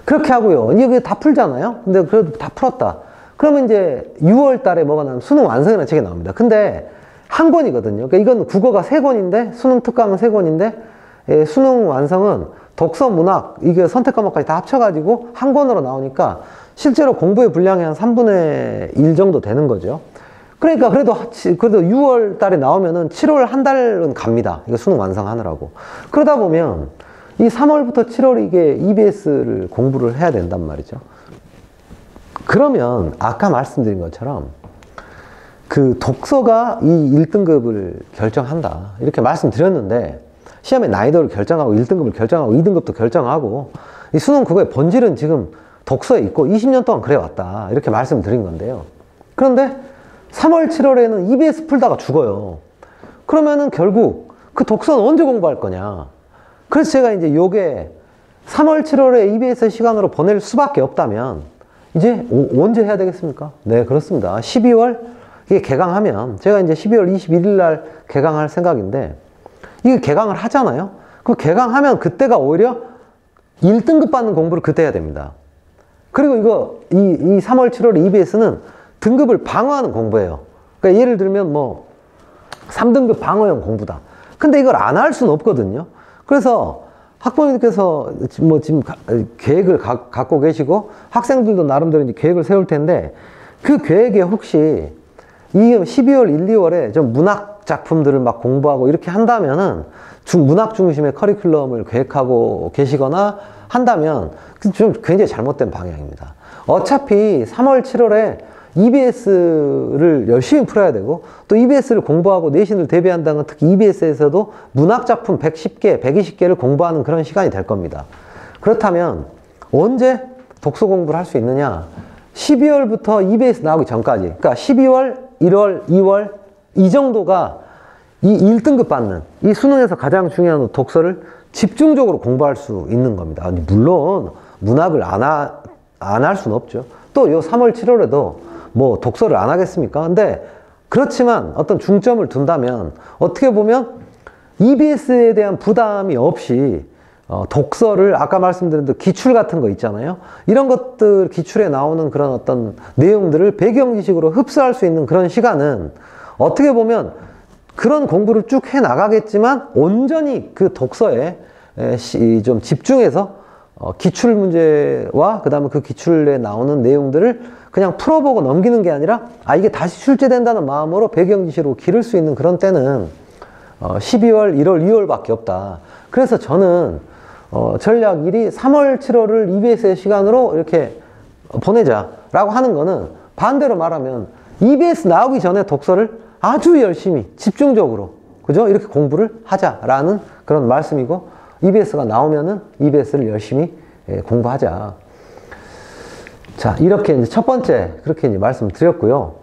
그렇게 하고요. 이게 다 풀잖아요? 근데 그래도 다 풀었다. 그러면 이제 6월 달에 뭐가 나오면 수능 완성이라는 책이 나옵니다. 근데 한 권이거든요. 그러니까 이건 국어가 3권인데, 수능 특강은 3권인데, 수능 완성은 독서, 문학, 이게 선택 과목까지 다 합쳐가지고 한 권으로 나오니까 실제로 공부의 분량이 한 3분의 1 정도 되는 거죠. 그러니까 그래도 6월 달에 나오면은 7월 한 달은 갑니다. 이거 수능 완성하느라고. 그러다 보면 이 3월부터 7월 이게 EBS를 공부를 해야 된단 말이죠. 그러면 아까 말씀드린 것처럼 그 독서가 이 1등급을 결정한다. 이렇게 말씀드렸는데 시험의 난이도를 결정하고 1등급을 결정하고 2등급도 결정하고 이 수능 국어의 본질은 지금 독서에 있고 20년 동안 그래 왔다. 이렇게 말씀드린 건데요. 그런데 3월, 7월에는 EBS 풀다가 죽어요. 그러면은 결국 그 독서는 언제 공부할 거냐. 그래서 제가 이제 요게 3월, 7월에 EBS 시간으로 보낼 수밖에 없다면 이제 언제 해야 되겠습니까? 네, 그렇습니다. 12월 이게 개강하면 제가 이제 12월 21일 날 개강할 생각인데 이게 개강을 하잖아요. 그 개강하면 그때가 오히려 1등급 받는 공부를 그때 해야 됩니다. 그리고 이 3월, 7월 EBS는 등급을 방어하는 공부예요. 그러니까 예를 들면 뭐 3등급 방어형 공부다. 근데 이걸 안 할 수는 없거든요. 그래서 학부모님께서 뭐 지금 계획을 갖고 계시고 학생들도 나름대로 이제 계획을 세울 텐데 그 계획에 혹시 이 12월, 1, 2월에 좀 문학 작품들을 막 공부하고 이렇게 한다면은 문학 중심의 커리큘럼을 계획하고 계시거나 한다면 좀 굉장히 잘못된 방향입니다. 어차피 3월, 7월에 EBS를 열심히 풀어야 되고 또 EBS를 공부하고 내신을 대비한다는 특히 EBS에서도 문학 작품 110개, 120개를 공부하는 그런 시간이 될 겁니다. 그렇다면 언제 독서 공부를 할 수 있느냐? 12월부터 EBS 나오기 전까지, 그러니까 12월, 1월, 2월 이 정도가 이 1등급 받는 이 수능에서 가장 중요한 독서를 집중적으로 공부할 수 있는 겁니다. 물론 문학을 안 할 수는 없죠. 또 요 3월, 7월에도 뭐 독서를 안 하겠습니까? 근데 그렇지만 어떤 중점을 둔다면 어떻게 보면 EBS에 대한 부담이 없이 독서를 아까 말씀드린 기출 같은 거 있잖아요. 이런 것들 기출에 나오는 그런 어떤 내용들을 배경 지식으로 흡수할 수 있는 그런 시간은 어떻게 보면 그런 공부를 쭉 해 나가겠지만 온전히 그 독서에 좀 집중해서 기출 문제와 그 다음에 그 기출에 나오는 내용들을 그냥 풀어보고 넘기는 게 아니라 이게 다시 출제된다는 마음으로 배경 지식으로 기를 수 있는 그런 때는 12월, 1월, 2월 밖에 없다. 그래서 저는 전략 1이 3월, 7월을 EBS의 시간으로 이렇게 보내자라고 하는 거는 반대로 말하면 EBS 나오기 전에 독서를 아주 열심히 집중적으로 그죠? 이렇게 공부를 하자라는 그런 말씀이고 EBS가 나오면은 EBS를 열심히 공부하자. 자, 이렇게 이제 첫 번째 그렇게 이제 말씀드렸고요.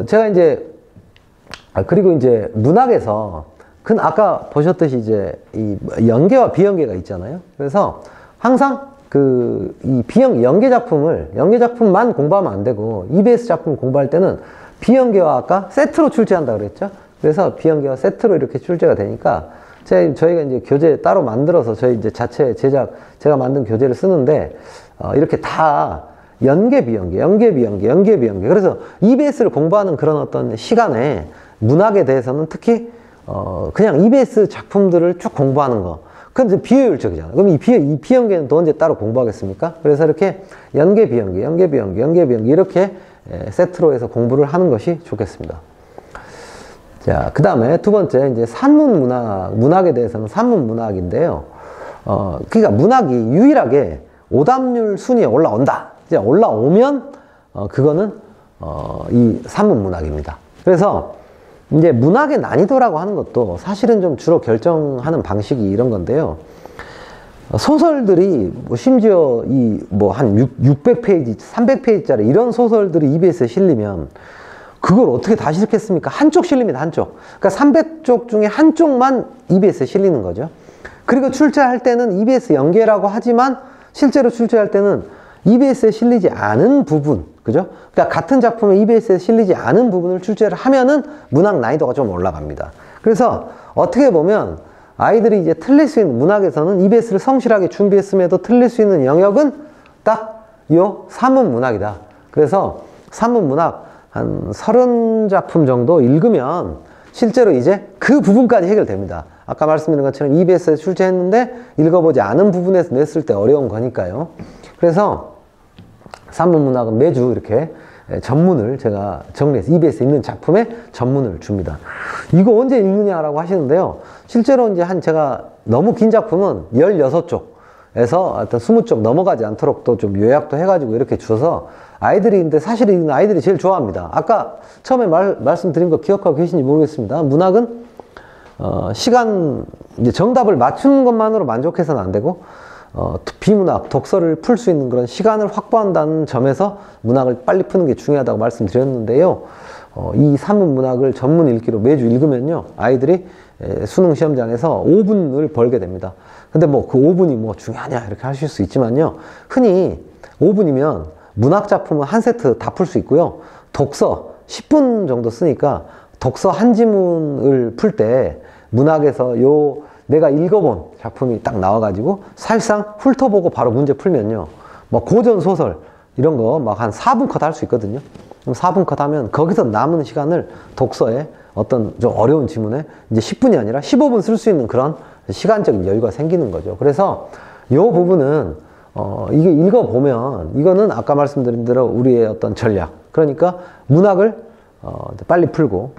제가 이제 그리고 이제 문학에서 아까 보셨듯이 이제 이 연계와 비연계가 있잖아요. 그래서 항상 이 연계 작품만 공부하면 안 되고 EBS 작품 공부할 때는 비연계와 아까 세트로 출제한다 그랬죠. 그래서 비연계와 세트로 이렇게 출제가 되니까 저희가 이제 교재 따로 만들어서 저희 이제 제가 만든 교재를 쓰는데 이렇게 다 연계 비연계. 그래서 EBS를 공부하는 그런 어떤 시간에 문학에 대해서는 특히 그냥 EBS 작품들을 쭉 공부하는 거. 그건 이제 비효율적이잖아. 그럼 이 비연계는 또 언제 따로 공부하겠습니까? 그래서 이렇게 연계 비연계 이렇게 세트로 해서 공부를 하는 것이 좋겠습니다. 자, 그 다음에 두 번째, 이제 문학에 대해서는 산문문학인데요. 그러니까 문학이 유일하게 오답률 순위에 올라온다. 이제 올라오면, 그거는, 이 산문문학입니다. 그래서, 이제 문학의 난이도라고 하는 것도 사실은 좀 주로 결정하는 방식이 이런 건데요. 소설들이, 심지어 한 600페이지, 300페이지짜리 이런 소설들이 EBS에 실리면, 그걸 어떻게 다 실겠습니까? 한쪽 실립니다, 한쪽. 그러니까 300쪽 중에 한쪽만 EBS에 실리는 거죠. 그리고 출제할 때는 EBS 연계라고 하지만 실제로 출제할 때는 EBS에 실리지 않은 부분, 그죠? 그러니까 같은 작품에 EBS에 실리지 않은 부분을 출제를 하면은 문학 난이도가 좀 올라갑니다. 그래서 어떻게 보면 아이들이 이제 틀릴 수 있는 문학에서는 EBS를 성실하게 준비했음에도 틀릴 수 있는 영역은 딱 요 산문문학이다. 그래서 산문문학 한 30작품 정도 읽으면 실제로 이제 그 부분까지 해결됩니다. 아까 말씀드린 것처럼 EBS에 출제했는데 읽어보지 않은 부분에서 냈을 때 어려운 거니까요. 그래서 산문문학은 매주 이렇게 전문을 제가 정리해서 EBS에 있는 작품에 전문을 줍니다. 이거 언제 읽느냐라고 하시는데요. 실제로 이제 제가 너무 긴 작품은 16쪽에서 어떤 20쪽 넘어가지 않도록 또 좀 요약도 해가지고 이렇게 줘서 근데 사실 아이들이 제일 좋아합니다. 아까 처음에 말씀드린 거 기억하고 계신지 모르겠습니다. 문학은, 이제 정답을 맞추는 것만으로 만족해서는 안 되고, 비문학, 독서를 풀 수 있는 그런 시간을 확보한다는 점에서 문학을 빨리 푸는 게 중요하다고 말씀드렸는데요. 이 산문문학을 전문 읽기로 매주 읽으면요. 아이들이 수능 시험장에서 5분을 벌게 됩니다. 근데 그 5분이 중요하냐 이렇게 하실 수 있지만요. 흔히 5분이면 문학 작품은 한 세트 다 풀 수 있고요. 독서 10분 정도 쓰니까 독서 한 지문을 풀 때 문학에서 내가 읽어본 작품이 딱 나와가지고 사실상 훑어보고 바로 문제 풀면요. 고전 소설 이런 거 한 4분 컷 할 수 있거든요. 그럼 4분 컷 하면 거기서 남은 시간을 독서에 어떤 좀 어려운 지문에 이제 10분이 아니라 15분 쓸 수 있는 그런 시간적인 여유가 생기는 거죠. 그래서 이 부분은 이게 읽어보면, 이거는 아까 말씀드린 대로 우리의 어떤 전략. 그러니까 문학을, 빨리 풀고,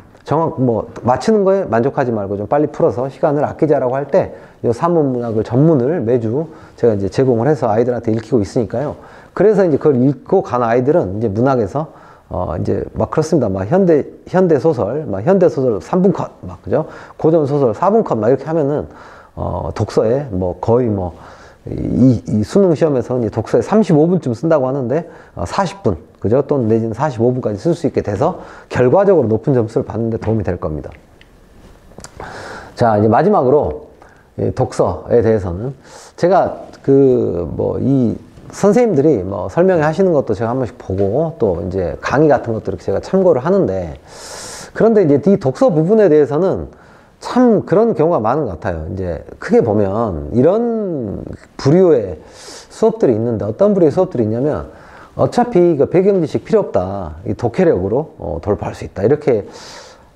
맞히는 거에 만족하지 말고 좀 빨리 풀어서 시간을 아끼자라고 할 때, 이 산문문학을 전문을 매주 제가 이제 제공을 해서 아이들한테 읽히고 있으니까요. 그래서 이제 그걸 읽고 간 아이들은 이제 문학에서, 이제 그렇습니다. 현대소설, 현대소설 3분 컷, 그죠? 고전소설 4분 컷, 이렇게 하면은, 독서에 거의 이 수능 시험에서는 독서에 35분쯤 쓴다고 하는데 40분, 그죠? 또는 내지는 45분까지 쓸 수 있게 돼서 결과적으로 높은 점수를 받는 데 도움이 될 겁니다. 자, 이제 마지막으로 독서에 대해서는 제가 이 선생님들이 설명회 하시는 것도 제가 한 번씩 보고 또 이제 강의 같은 것들을 제가 참고를 하는데, 그런데 이제 이 독서 부분에 대해서는 참 그런 경우가 많은 것 같아요. 이제 크게 보면 이런 부류의 수업들이 있는데, 어떤 부류의 수업들이 있냐면 어차피 배경 지식 필요 없다. 이 독해력으로 돌파할 수 있다. 이렇게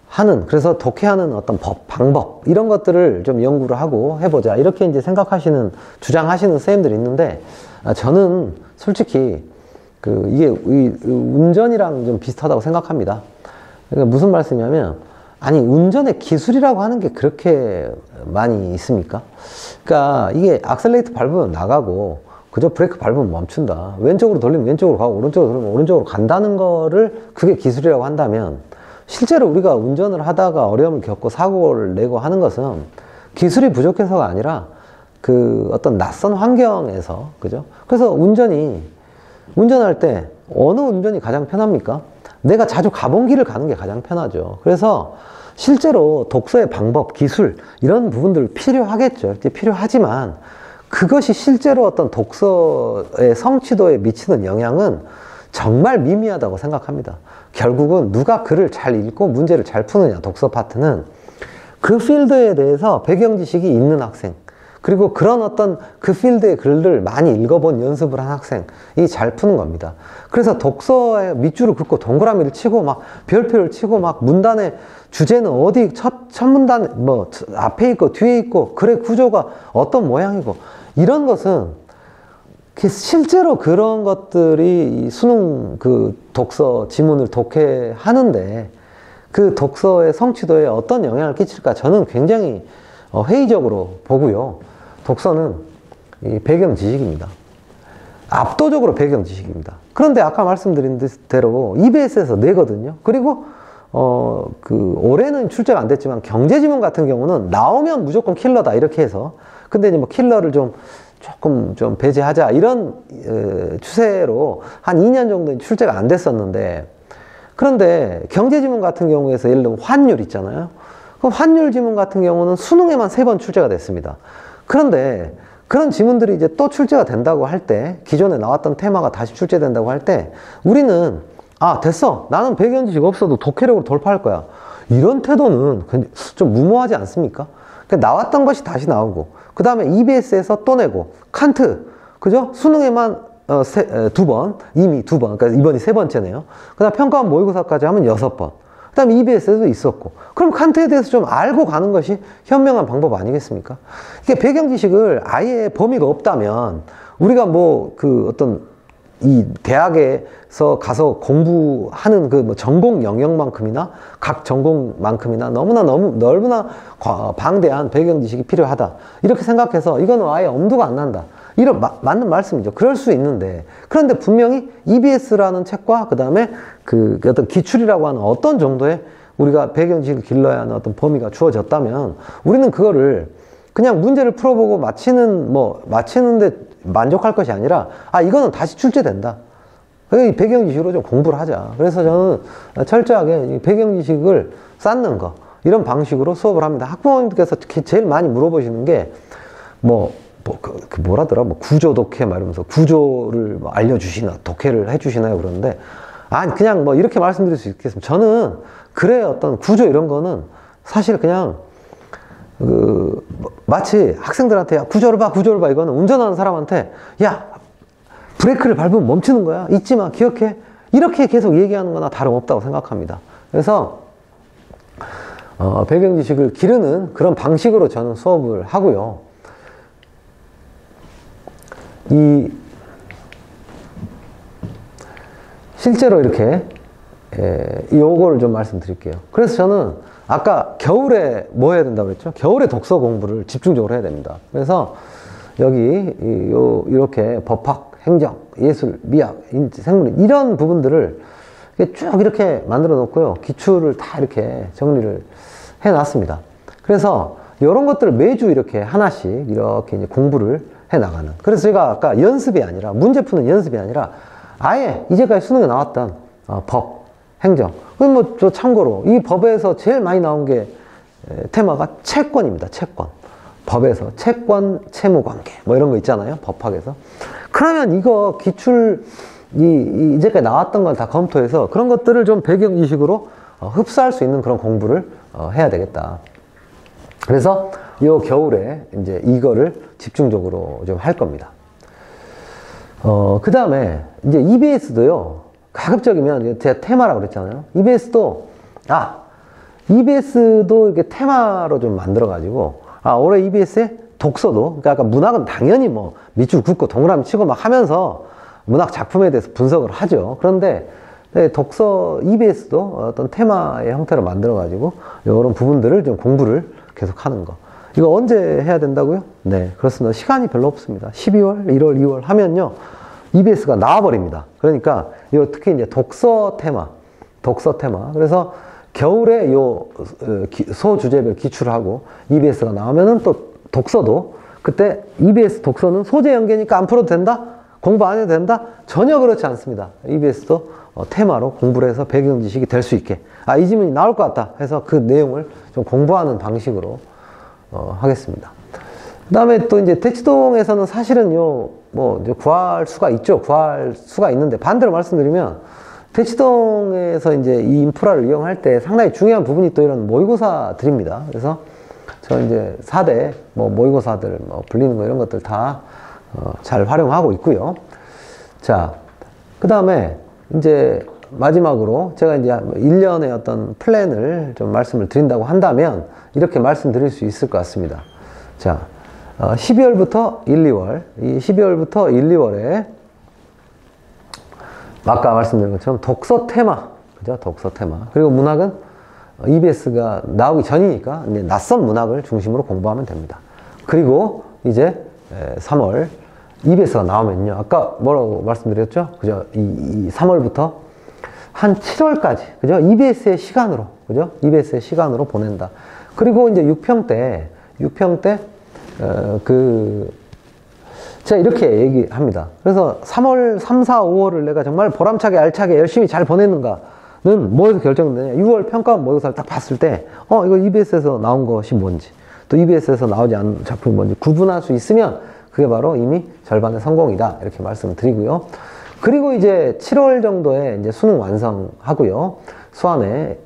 하는, 그래서 독해하는 어떤 방법 이런 것들을 좀 연구를 하고 해보자. 이렇게 이제 주장하시는 선생님들이 있는데, 저는 솔직히 이게 운전이랑 좀 비슷하다고 생각합니다. 그러니까 무슨 말씀이냐면, 운전의 기술이라고 하는 게 그렇게 많이 있습니까? 그러니까 이게 악셀레이터 밟으면 나가고, 그저 브레이크 밟으면 멈춘다. 왼쪽으로 돌리면 왼쪽으로 가고, 오른쪽으로 돌리면 오른쪽으로 간다는 거를 그게 기술이라고 한다면, 실제로 우리가 운전을 하다가 어려움을 겪고 사고를 내고 하는 것은 기술이 부족해서가 아니라 그 어떤 낯선 환경에서, 그죠? 그래서 운전할 때 어느 운전이 가장 편합니까? 내가 자주 가본 길을 가는 게 가장 편하죠. 그래서 실제로 독서의 방법, 기술, 이런 부분들 필요하겠죠. 필요하지만 그것이 실제로 어떤 독서의 성취도에 미치는 영향은 정말 미미하다고 생각합니다. 결국은 누가 글을 잘 읽고 문제를 잘 푸느냐, 독서 파트는 그 필드에 대해서 배경 지식이 있는 학생, 그리고 그런 어떤 그 필드의 글을 많이 읽어본 연습을 한 학생이 잘 푸는 겁니다. 그래서 독서의 밑줄을 긋고 동그라미를 치고 막 별표를 치고 막 문단의 주제는 어디 첫 문단 뭐 앞에 있고 뒤에 있고 글의 구조가 어떤 모양이고 이런 것은 실제로 그런 것들이 수능 그 독서 지문을 독해하는데 그 독서의 성취도에 어떤 영향을 끼칠까 저는 굉장히 회의적으로 보고요. 독서는 이 배경 지식입니다. 압도적으로 배경 지식입니다. 그런데 아까 말씀드린 대로 EBS에서 내거든요. 그리고 올해는 출제가 안 됐지만 경제지문 같은 경우는 나오면 무조건 킬러다 이렇게 해서 근데 이제 뭐 킬러를 조금 좀 배제하자 이런 추세로 한 2년 정도 출제가 안 됐었는데 그런데 경제지문 같은 경우에서 예를 들면 환율 있잖아요. 그 환율 지문 같은 경우는 수능에만 3번 출제가 됐습니다. 그런데 그런 지문들이 이제 또 출제가 된다고 할 때, 기존에 나왔던 테마가 다시 출제된다고 할 때, 우리는, 아, 됐어. 나는 배경 지식 없어도 독해력으로 돌파할 거야. 이런 태도는 좀 무모하지 않습니까? 나왔던 것이 다시 나오고, 그 다음에 EBS에서 또 내고, 칸트, 그죠? 수능에만 2번, 이미 2번, 그러니까 이번이 3번째네요. 그 다음 평가원 모의고사까지 하면 6번. 그 다음에 EBS에도 있었고. 그럼 칸트에 대해서 좀 알고 가는 것이 현명한 방법 아니겠습니까? 이게 배경 지식을 아예 범위가 없다면, 우리가 이 대학에서 가서 공부하는 그 전공 영역만큼이나 각 전공만큼이나 너무나 방대한 배경 지식이 필요하다. 이렇게 생각해서 이거는 아예 엄두가 안 난다. 이런 맞는 말씀이죠. 그럴 수 있는데 그런데 분명히 EBS라는 책과 그 다음에 그 어떤 기출이라고 하는 어떤 정도의 우리가 배경 지식을 길러야 하는 어떤 범위가 주어졌다면 우리는 그거를 그냥 문제를 풀어보고 마치는데 만족할 것이 아니라 이거는 다시 출제된다. 이 배경 지식으로 좀 공부를 하자. 그래서 저는 철저하게 이 배경 지식을 쌓는 거 이런 방식으로 수업을 합니다. 학부모님께서 특히 제일 많이 물어보시는 게 뭐라더라? 구조 독해 말하면서 구조를 알려주시나 독해를 해주시나요? 그러는데 그냥 이렇게 말씀드릴 수 있겠습니다. 저는 글의 어떤 구조 이런 거는 사실 그냥 마치 학생들한테 구조를 봐 이거는 운전하는 사람한테 브레이크를 밟으면 멈추는 거야 잊지 마 기억해 이렇게 계속 얘기하는 거나 다름없다고 생각합니다. 그래서 배경 지식을 기르는 그런 방식으로 저는 수업을 하고요. 실제로 이렇게 요거를 좀 말씀드릴게요. 그래서 저는 아까 겨울에 뭐 해야 된다고 그랬죠? 겨울에 독서 공부를 집중적으로 해야 됩니다. 그래서 여기 이렇게 법학, 행정, 예술, 미학, 인지, 생물인 이런 부분들을 쭉 이렇게 만들어 놓고요. 기출을 다 이렇게 정리를 해 놨습니다. 그래서 이런 것들을 매주 이렇게 하나씩 이렇게 이제 공부를 해 나가는. 그래서 제가 아까 연습이 아니라 문제 푸는 연습이 아니라 아예 이제까지 수능에 나왔던 법, 행정. 저 참고로 이 법에서 제일 많이 나온 게 테마가 채권입니다. 채권. 법에서 채권, 채무관계 이런 거 있잖아요. 법학에서. 그러면 이거 기출 이제까지 나왔던 걸 다 검토해서 그런 것들을 좀 배경 지식으로 흡수할 수 있는 그런 공부를 해야 되겠다. 그래서 요 겨울에 이제 이거를 집중적으로 좀 할 겁니다. 그 다음에 이제 EBS도요, 가급적이면 제가 테마라고 그랬잖아요. EBS도 이렇게 테마로 좀 만들어가지고, 올해 EBS에 독서도, 그러니까 아까 문학은 당연히 밑줄 긋고 동그라미 치고 막 하면서 문학 작품에 대해서 분석을 하죠. 그런데 독서 EBS도 어떤 테마의 형태로 만들어가지고, 이런 부분들을 좀 공부를 계속 하는 거. 이거 언제 해야 된다고요? 네, 그렇습니다. 시간이 별로 없습니다. 12월, 1월, 2월 하면요, EBS가 나와버립니다. 그러니까, 특히 이제 독서 테마. 그래서 겨울에 요 소주제별 기출을 하고 EBS가 나오면은 또 독서도 그때 EBS 독서는 소재 연계니까 안 풀어도 된다? 공부 안 해도 된다? 전혀 그렇지 않습니다. EBS도 테마로 공부를 해서 배경 지식이 될 수 있게 이 질문이 나올 것 같다 해서 그 내용을 좀 공부하는 방식으로 하겠습니다. 그 다음에 또 이제 대치동에서는 사실은 구할 수가 있죠. 구할 수가 있는데 반대로 말씀드리면 대치동에서 이제 이 인프라를 이용할 때 상당히 중요한 부분이 또 이런 모의고사들입니다. 그래서 저 이제 4대 모의고사들 불리는 거 이런 것들 다 잘 활용하고 있고요. 자, 그 다음에 이제 마지막으로 제가 이제 1년의 어떤 플랜을 좀 말씀을 드린다고 한다면 이렇게 말씀드릴 수 있을 것 같습니다. 자, 12월부터 1, 2월, 이 12월부터 1, 2월에 아까 말씀드린 것처럼 독서 테마, 그죠? 독서 테마. 그리고 문학은 EBS가 나오기 전이니까 이제 낯선 문학을 중심으로 공부하면 됩니다. 그리고 이제 3월 EBS가 나오면요. 아까 뭐라고 말씀드렸죠? 그죠? 이 3월부터 한 7월까지, 그죠? EBS의 시간으로, 그죠? EBS의 시간으로 보낸다. 그리고 이제 6평 때, 제가 이렇게 얘기합니다. 그래서 3월, 3, 4, 5월을 내가 정말 보람차게, 알차게, 열심히 잘 보냈는가는 뭐에서 결정되냐. 6월 평가원 모의고사를 딱 봤을 때, 이거 EBS에서 나온 것이 뭔지, 또 EBS에서 나오지 않은 작품이 뭔지 구분할 수 있으면 그게 바로 이미 절반의 성공이다. 이렇게 말씀드리고요. 그리고 이제 7월 정도에 이제 수능 완성하고요. 수완에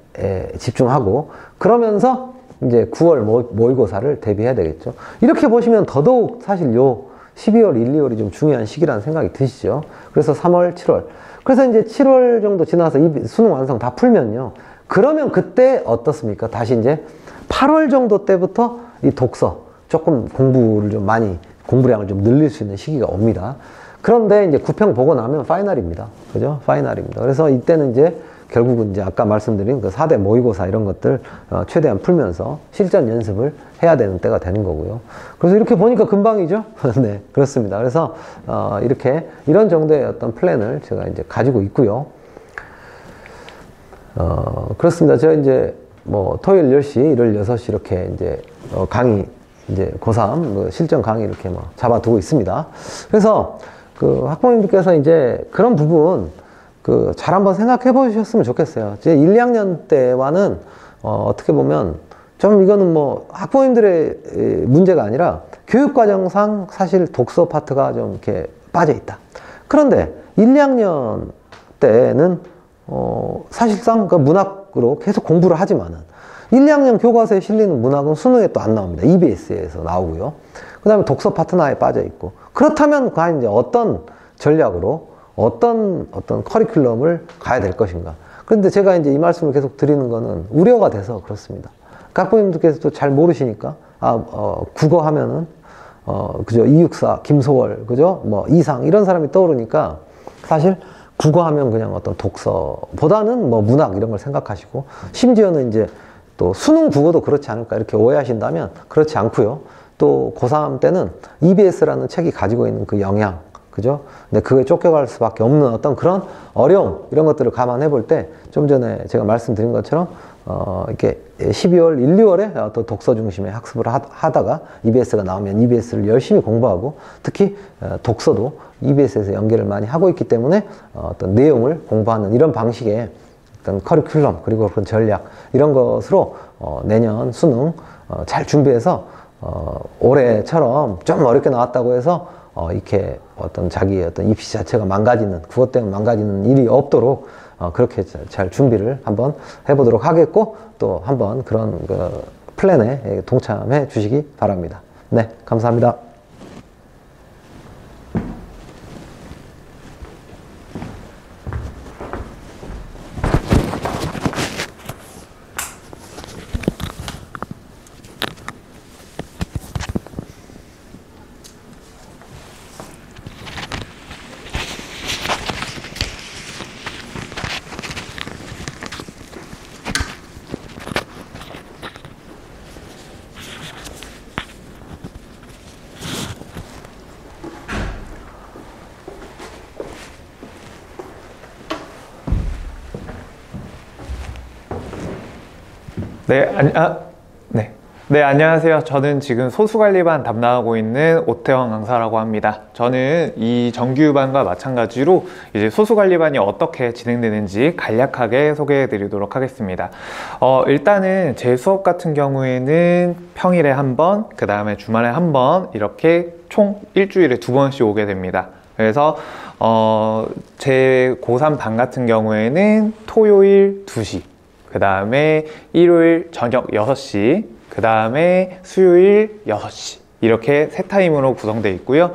집중하고, 그러면서 이제 9월 모의고사를 대비해야 되겠죠. 이렇게 보시면 더더욱 사실 12월, 1, 2월이 좀 중요한 시기라는 생각이 드시죠. 그래서 3월, 7월. 그래서 이제 7월 정도 지나서 이 수능 완성 다 풀면요. 그러면 그때 어떻습니까? 다시 이제 8월 정도 때부터 이 독서, 조금 공부를 좀 많이, 공부량을 좀 늘릴 수 있는 시기가 옵니다. 그런데 이제 9평 보고 나면 파이널입니다. 그죠? 파이널입니다. 그래서 이때는 이제 결국은 이제 아까 말씀드린 그 4대 모의고사 이런 것들 최대한 풀면서 실전 연습을 해야 되는 때가 되는 거고요. 그래서 이렇게 보니까 금방이죠? 네, 그렇습니다. 그래서 이렇게 이런 정도의 어떤 플랜을 제가 이제 가지고 있고요. 그렇습니다. 제가 이제 토요일 10시, 일요일 6시 이렇게 이제 강의 이제 고3 실전 강의 이렇게 잡아두고 있습니다. 그래서 그 학부모님들께서 이제 그런 부분 잘 한번 생각해 보셨으면 좋겠어요. 제 1, 2학년 때와는 어떻게 보면 좀 이거는 학부모님들의 문제가 아니라 교육과정상 사실 독서 파트가 좀 이렇게 빠져 있다. 그런데 1, 2학년 때는 사실상 그 문학으로 계속 공부를 하지만은 1, 2학년 교과서에 실리는 문학은 수능에 또 안 나옵니다. EBS에서 나오고요. 그 다음에 독서 파트는 아예 빠져 있고. 그렇다면 과연 이제 어떤 전략으로 어떤 커리큘럼을 가야 될 것인가. 그런데 제가 이제 이 말씀을 계속 드리는 거는 우려가 돼서 그렇습니다. 학부모님들께서도 잘 모르시니까, 국어 하면은, 그죠, 이육사, 김소월, 그죠, 이상, 이런 사람이 떠오르니까, 사실, 국어 하면 그냥 어떤 독서보다는 문학 이런 걸 생각하시고, 심지어는 이제 또 수능 국어도 그렇지 않을까 이렇게 오해하신다면, 그렇지 않고요. 또 고3 때는 EBS라는 책이 가지고 있는 그 영향, 그죠? 근데 그게 쫓겨갈 수밖에 없는 어떤 그런 어려움, 이런 것들을 감안해 볼 때, 좀 전에 제가 말씀드린 것처럼, 이렇게 12월, 1, 2월에 또 독서 중심의 학습을 하다가 EBS가 나오면 EBS를 열심히 공부하고, 특히 독서도 EBS에서 연계를 많이 하고 있기 때문에 어떤 내용을 공부하는 이런 방식의 어떤 커리큘럼, 그리고 그런 전략, 이런 것으로 내년 수능 잘 준비해서 올해처럼 좀 어렵게 나왔다고 해서 이렇게 어떤 자기의 어떤 입시 자체가 망가지는, 그것 때문에 망가지는 일이 없도록 그렇게 잘 준비를 한번 해보도록 하겠고, 또 한번 그런 플랜에 동참해 주시기 바랍니다. 네, 감사합니다. 네, 네. 네, 안녕하세요. 저는 지금 소수관리반 담당하고 있는 오태원 강사라고 합니다. 저는 이 정규반과 마찬가지로 이제 소수관리반이 어떻게 진행되는지 간략하게 소개해 드리도록 하겠습니다. 일단은 제 수업 같은 경우에는 평일에 한 번, 그 다음에 주말에 한 번, 이렇게 총 일주일에 2번씩 오게 됩니다. 그래서 제 고3 반 같은 경우에는 토요일 2시, 그 다음에 일요일 저녁 6시, 그 다음에 수요일 6시, 이렇게 세 타임으로 구성되어 있고요.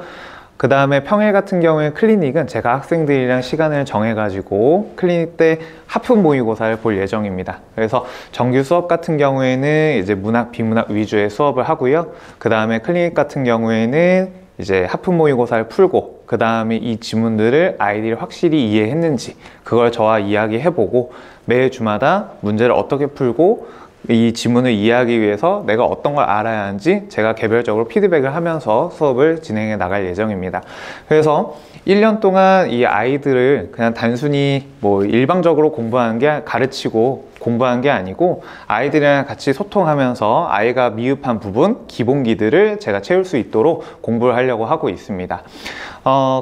그 다음에 평일 같은 경우에 클리닉은 제가 학생들이랑 시간을 정해가지고 클리닉 때 하프 모의고사를 볼 예정입니다. 그래서 정규 수업 같은 경우에는 이제 문학, 비문학 위주의 수업을 하고요. 그 다음에 클리닉 같은 경우에는 이제 하프 모의고사를 풀고, 그 다음에 이 지문들을 아이들이 확실히 이해했는지 그걸 저와 이야기해보고, 매 주마다 문제를 어떻게 풀고 이 지문을 이해하기 위해서 내가 어떤 걸 알아야 하는지 제가 개별적으로 피드백을 하면서 수업을 진행해 나갈 예정입니다. 그래서 1년 동안 이 아이들을 그냥 단순히 뭐 일방적으로 공부하는 게, 가르치고 공부하는 게 아니고 아이들이랑 같이 소통하면서 아이가 미흡한 부분, 기본기들을 제가 채울 수 있도록 공부를 하려고 하고 있습니다.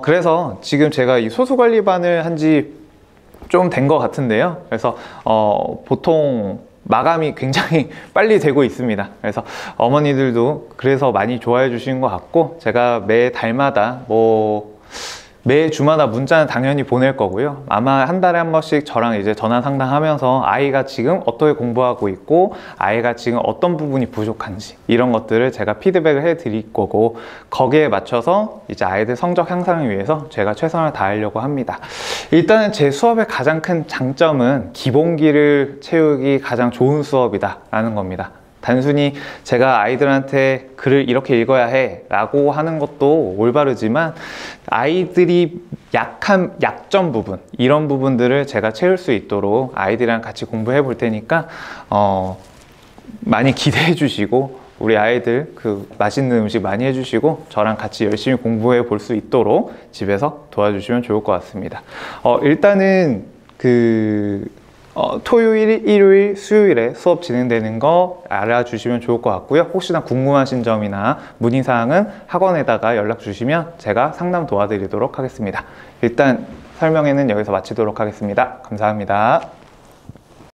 그래서 지금 제가 이 소수관리반을 한 지 좀 된 것 같은데요. 그래서 보통 마감이 굉장히 빨리 되고 있습니다. 그래서 어머니들도 그래서 많이 좋아해 주시는 것 같고, 제가 매 달마다 매 주마다 문자는 당연히 보낼 거고요. 아마 한 달에 한 번씩 저랑 이제 전화 상담하면서 아이가 지금 어떻게 공부하고 있고 아이가 지금 어떤 부분이 부족한지 이런 것들을 제가 피드백을 해 드릴 거고, 거기에 맞춰서 이제 아이들 성적 향상을 위해서 제가 최선을 다하려고 합니다. 일단은 제 수업의 가장 큰 장점은 기본기를 채우기 가장 좋은 수업이다 라는 겁니다. 단순히 제가 아이들한테 글을 이렇게 읽어야 해 라고 하는 것도 올바르지만, 아이들이 약점 부분, 이런 부분들을 제가 채울 수 있도록 아이들이랑 같이 공부해 볼 테니까 많이 기대해 주시고, 우리 아이들 그 맛있는 음식 많이 해주시고 저랑 같이 열심히 공부해 볼 수 있도록 집에서 도와주시면 좋을 것 같습니다. 일단은 토요일, 일요일, 수요일에 수업 진행되는 거 알아주시면 좋을 것 같고요. 혹시나 궁금하신 점이나 문의사항은 학원에다가 연락 주시면 제가 상담 도와드리도록 하겠습니다. 일단 설명회는 여기서 마치도록 하겠습니다. 감사합니다.